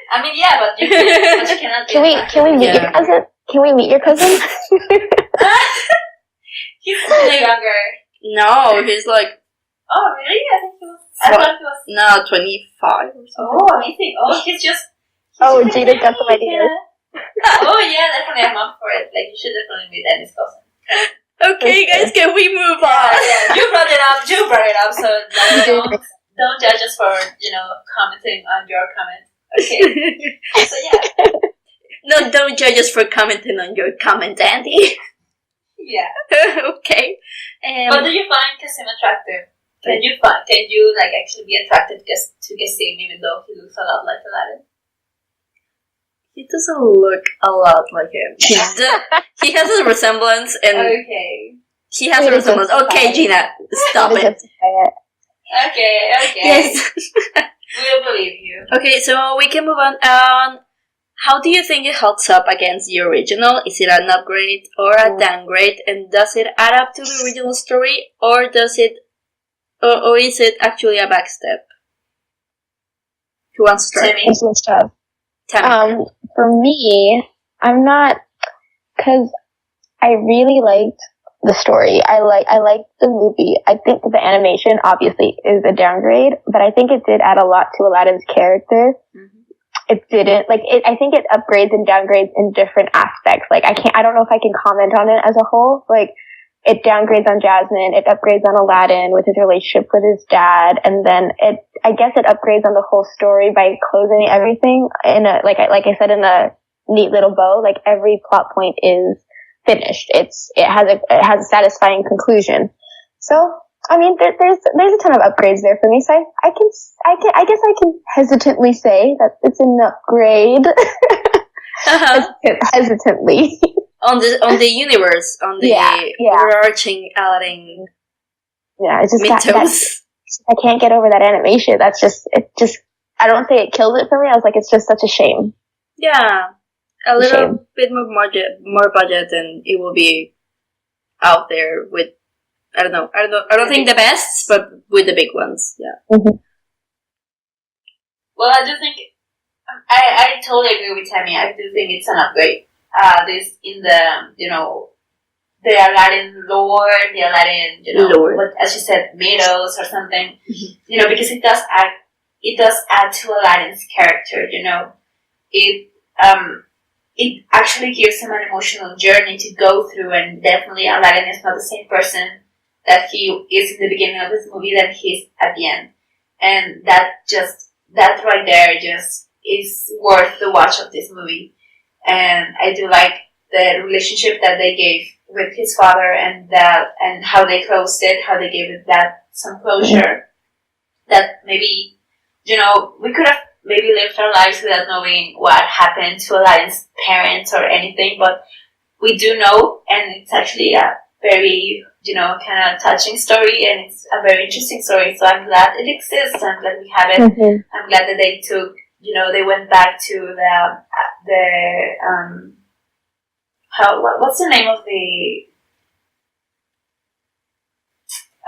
I mean, but you cannot. Can we meet your cousin? Can we meet your cousin? He's younger. No, he's like. Oh really? I think he was. I thought he was. No, 25 or something. Oh, amazing! Oh, he's just. Gina got the idea. Oh yeah, definitely I'm up for it. You should definitely meet Annie's cousin. Okay, guys, can we move on? Yeah, you brought it up, so don't judge us for, commenting on your comment. Okay. So No, don't judge us for commenting on your comment, Andy. Yeah. Okay. But do you find Kasim attractive? Can you actually be attracted to Kasim even though he looks a lot like Aladdin? He doesn't look a lot like him. He has a resemblance, and okay. He has a resemblance. Okay, Gina, stop it. Okay. Yes. We'll believe you. Okay, so we can move on. How do you think it holds up against the original? Is it an upgrade or a downgrade? And does it add up to the original story, or does it, or is it actually a backstep? Who wants to start? Tami. For me, I'm not, because I really liked the story. I liked the movie. I think the animation obviously is a downgrade, but I think it did add a lot to Aladdin's character. Mm-hmm. It didn't, I think it upgrades and downgrades in different aspects. I don't know if I can comment on it as a whole. It downgrades on Jasmine, it upgrades on Aladdin with his relationship with his dad, and then I guess it upgrades on the whole story by closing everything in a, like I said, in a neat little bow. Every plot point is finished. It has a satisfying conclusion. So, I mean, there's a ton of upgrades there for me. So I guess I can hesitantly say that it's an upgrade. Hesitantly. On the universe, on the overarching Aladdin. Yeah, it's just mythos. I can't get over that animation. That's just, I don't say it killed it for me. I was like, it's just such a shame. Yeah. A little bit more budget, and it will be out there with, I don't think the best, but with the big ones. Yeah. Mm-hmm. Well, I do think, I totally agree with Tami. I do think it's an upgrade. This in the, the Aladdin lore, the Aladdin, lore. What, as you said, mythos or something, mm-hmm. Because it does add to Aladdin's character, it actually gives him an emotional journey to go through, and definitely Aladdin is not the same person that he is in the beginning of this movie that he's at the end. And that right there just is worth the watch of this movie. And I do like the relationship that they gave with his father, and how they closed it, how they gave it that some closure. Mm-hmm. That maybe, we could have maybe lived our lives without knowing what happened to Aladdin's parents or anything, but we do know, and it's actually a very, kind of touching story, and it's a very interesting story, so I'm glad it exists, I'm glad we have it. Mm-hmm. I'm glad that they took, they went back to what's the name of the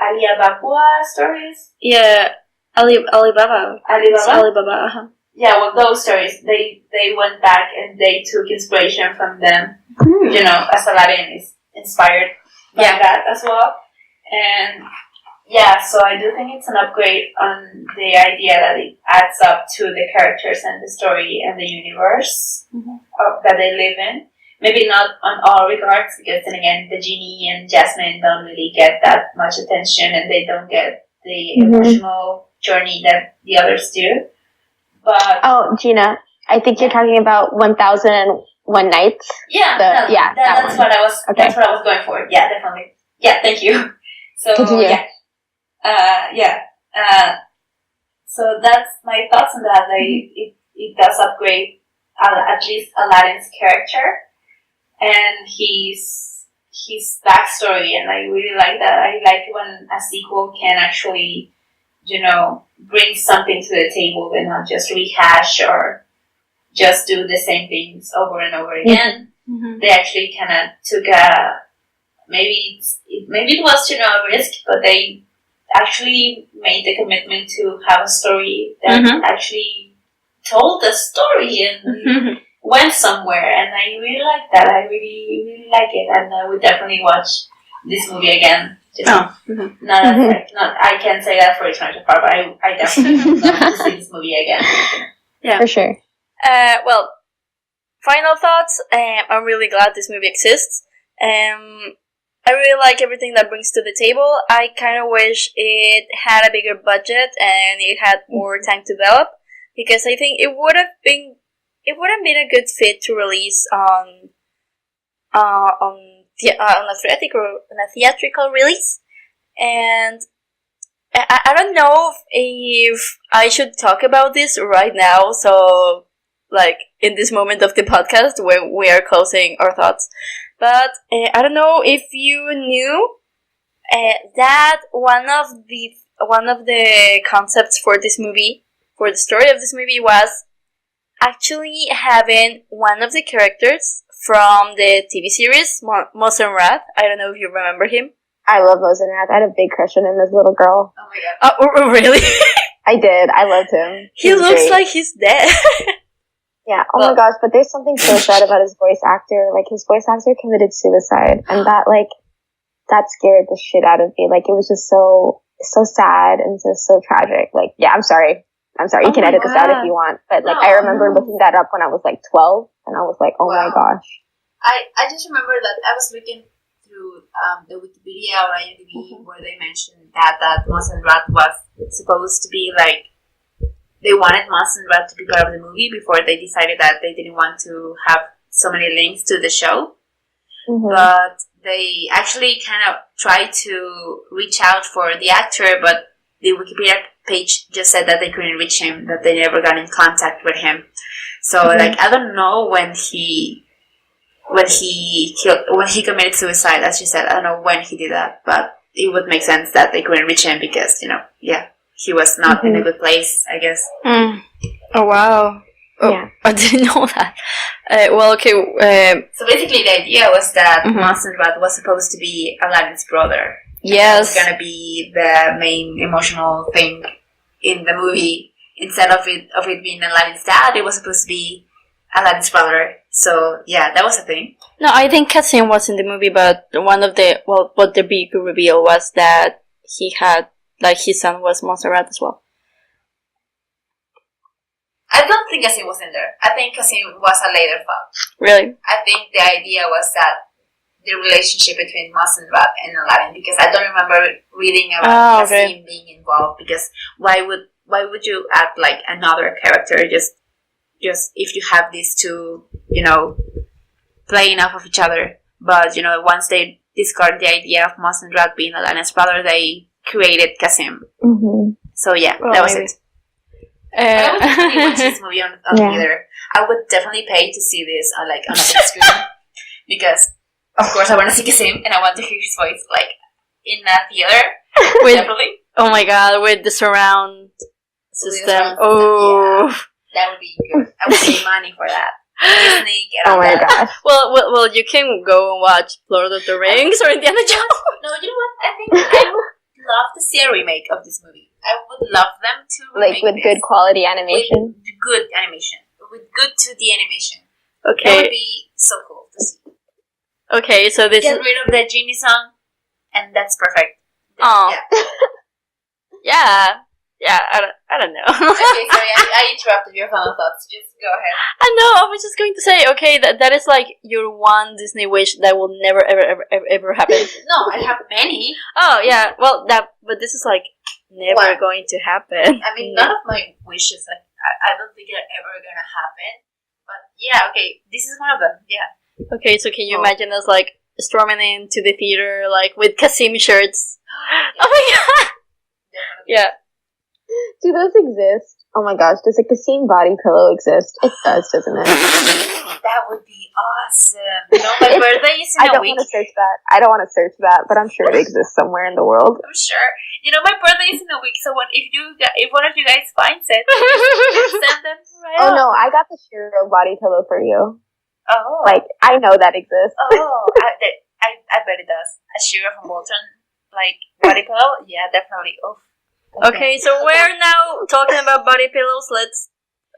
Alibaba stories? Yeah, Alibaba. Uh-huh. Yeah, well, those stories, they went back and they took inspiration from them. As Aladdin is inspired by that as well. And yeah, so I do think it's an upgrade on the idea that it adds up to the characters and the story and the universe that they live in. Maybe not on all regards, because then again, the genie and Jasmine don't really get that much attention, and they don't get the emotional journey that the others do. But Gina, I think you're talking about 1001 Nights. Yeah, that's what I was. Okay. That's what I was going for. Yeah, definitely. Yeah, thank you. So so that's my thoughts on that. It does upgrade at least Aladdin's character and his backstory, and I really like that. I like when a sequel can actually, bring something to the table and not just rehash or just do the same things over and over again. Mm-hmm. They actually kind of took maybe it was a risk, but they actually made the commitment to have a story that actually told a story and went somewhere, and I really like that. I really, really like it, and I would definitely watch this movie again. I can't say that for Eternal Far, but I definitely would love to see this movie again. Yeah, for sure. Well, final thoughts. I'm really glad this movie exists. I really like everything that brings to the table. I kind of wish it had a bigger budget and it had more time to develop, because I think it would have been a good fit to release on a theatrical release. And I don't know if I should talk about this right now, so in this moment of the podcast when we are closing our thoughts, but I don't know if you knew that one of the one of the concepts for this movie, for the story of this movie, was actually having one of the characters from the TV series, Mosenrath. I don't know if you remember him. I love Mosenrath. I had a big crush on him as a little girl. Oh my god. Oh, really? I did. I loved him. He looks great. like he's dead. Yeah. Oh my gosh. But there's something so sad about his voice actor. Like, his voice actor committed suicide, and that scared the shit out of me. Like, it was just so sad and just so tragic. Like, yeah, I'm sorry. You can edit this out if you want. But, like, I remember looking that up when I was, like, 12, and I was like, oh my gosh. I just remember that I was looking through the Wikipedia or IMDb where they mentioned that Mosenrath was supposed to be, like, they wanted Mosenrath to be part of the movie before they decided that they didn't want to have so many links to the show. But they actually kind of tried to reach out for the actor, but the Wikipedia page just said that they couldn't reach him, that they never got in contact with him. So, like, I don't know when he committed suicide, as you said. I don't know when he did that, but it would make sense that they couldn't reach him because, he was not in a good place, I guess. Oh, wow. Oh, yeah. I didn't know that. So basically the idea was that Mosenrath was supposed to be Aladdin's brother. Yes. It was going to be the main emotional thing in the movie. Instead of it being Aladdin's dad, it was supposed to be Aladdin's brother. So, yeah, that was a thing. No, I think Kasim was in the movie, but what the big reveal was that he had, like, his son was Montserrat as well. I don't think Kasim was in there. I think Kasim was a later thought. Really? I think the idea was that the relationship between Mosenrath and Aladdin, because I don't remember reading about Kasim being involved, because why would you add, like, another character just if you have these two, playing off of each other. But, once they discarded the idea of Mosenrath being Aladdin's brother, they created Kasim. So, yeah, that was it. I would definitely watch this movie on theater. I would definitely pay to see this on a big screen. Because, of course, I want to see Kasim and I want to hear his voice, like, in a theater. Definitely. Oh my god, with the surround system. Yeah. That would be good. I would pay money for that. Disney, get on that. Gosh. Well, you can go and watch Lord of the Rings or Indiana Jones. No, you know what? I think I would love to see a remake of this movie. I would love them to remake with good quality animation. With good animation. With good 2D animation. Okay. That would be so cool to see. Okay, so this Get rid of the Genie song, and that's perfect. Oh. Yeah. Yeah, I don't know. Okay, sorry, I interrupted your final thoughts. Just go ahead. I know, I was just going to say, okay, that is like your one Disney wish that will never, ever happen. No, I have many. Oh, yeah, well, but this is like never going to happen. I mean, none of my wishes, like, I don't think they're ever gonna happen. But, yeah, okay, this is one of them, yeah. Okay, so can you imagine us, like, storming into the theater, like, with Kasim shirts? Oh my god! Definitely. Yeah. Do those exist? Oh my gosh, does a Kasim body pillow exist? It does, doesn't it? That would be awesome. My birthday is in a week. I don't want to search that, but I'm sure it exists somewhere in the world. I'm sure. My birthday is in a week, so if one of you guys finds it, just send them right Oh no, I got the Shiro body pillow for you. Oh. Like, I know that exists. Oh, I bet it does. A Shiro from Bolton, like, body pillow? Yeah, definitely. Oh. Okay, so we're now talking about body pillows. Let's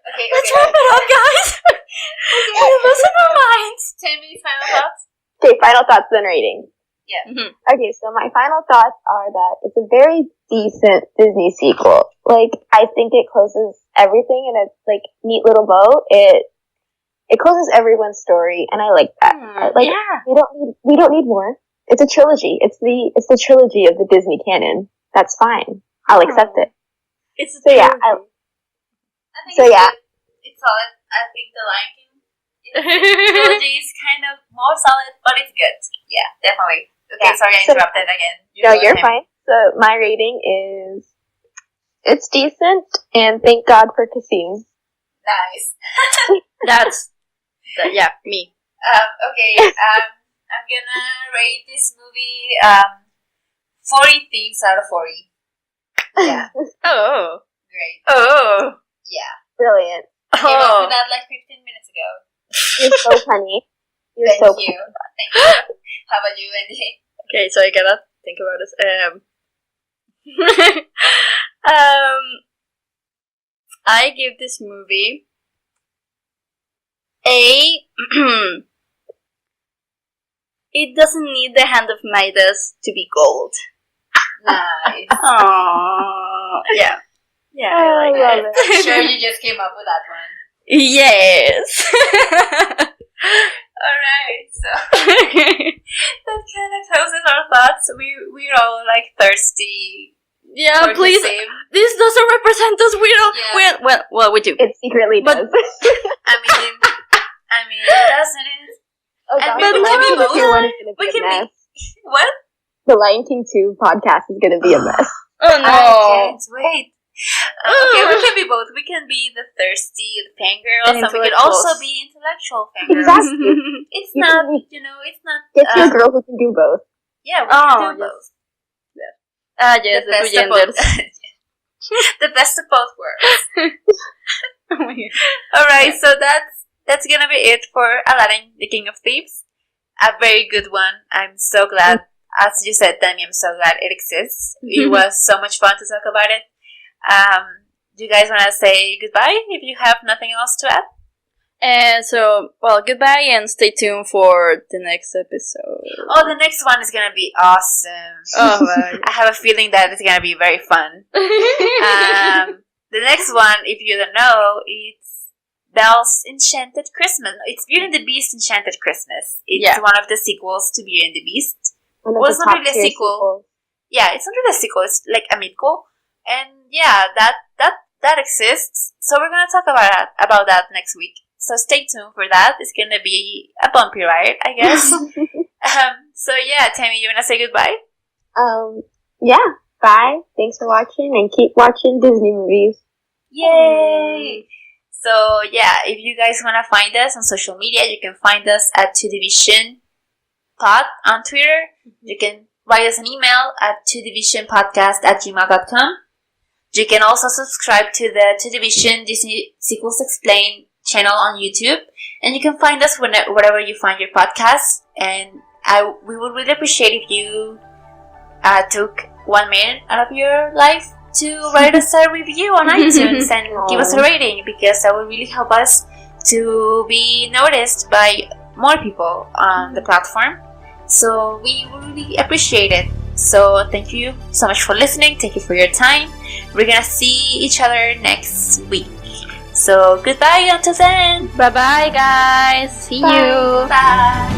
wrap it up, guys. We're losing our minds. Tami, final thoughts? Okay, final thoughts, then rating. Yeah. Okay, so my final thoughts are that it's a very decent Disney sequel. Like, I think it closes everything in a, like, neat little bow. It closes everyone's story, and I like that. We don't need more. It's a trilogy. It's the trilogy of the Disney canon. That's fine. I'll accept it. It's a trilogy. It's solid. I think the Lion King trilogy is kind of more solid, but it's good. Yeah, definitely. Okay, sorry I interrupted again. You're fine. So my rating is, it's decent, and thank God for Kasim. Nice. Me. Okay, I'm gonna rate this movie 40 Thieves out of 40. Yeah. Oh. Great. Oh. Yeah. Brilliant. Came up with that like 15 minutes ago. You're so funny. Thank you. Thank you. How about you, Andy? Okay, so I gotta think about this. I give this movie a. It doesn't need the hand of Midas to be gold. Nice. Aww. Yeah. Yeah, I like love it. I'm sure you just came up with that one. Yes. Alright, so that kind of closes our thoughts. We're all like thirsty. Yeah, please. This doesn't represent us. Well, we do. It secretly does. I mean, it doesn't. Oh god, but the Lion King 2 one is gonna we be a can mess. What? The Lion King 2 podcast is gonna be a mess. Oh no. I can't wait. Okay, we can be both. We can be the thirsty fangirls, and we can also be intellectual fangirls. Exactly. It's not, it's not... Get you a girl who can do both. Yeah, we can do both. Yes, the best of both. The best of both worlds. Oh my god. Alright, so that's gonna be it for Aladdin, the King of Thieves. A very good one. I'm so glad. As you said, Tami, I'm so glad it exists. It was so much fun to talk about it. Do you guys want to say goodbye if you have nothing else to add? Goodbye and stay tuned for the next episode. Oh, the next one is gonna be awesome. Oh, wow. I have a feeling that it's gonna be very fun. The next one, if you don't know, it's Belle's Enchanted Christmas. It's Beauty and the Beast Enchanted Christmas. It's one of the sequels to Beauty and the Beast. Well, it's not really a sequel. Yeah, it's not really a sequel. It's like a midquel. And yeah, that exists. So we're gonna talk about that next week. So stay tuned for that. It's gonna be a bumpy ride, I guess. So yeah, Tami, you wanna say goodbye? Yeah. Bye. Thanks for watching, and keep watching Disney movies. Yay! So yeah, if you guys wanna find us on social media, you can find us at 2Division Pod on Twitter. You can write us an email at 2divisionpodcast@gmail.com. You can also subscribe to the 2Division Disney Sequels Explained channel on YouTube, and you can find us wherever you find your podcasts. And we would really appreciate if you took 1 minute out of your life to write us a review on iTunes and give us a rating, because that would really help us to be noticed by more people on the platform. So we would really appreciate it. So thank you so much for listening. Thank you for your time. We're gonna see each other next week. So goodbye until then. Bye bye, guys. See you. Bye.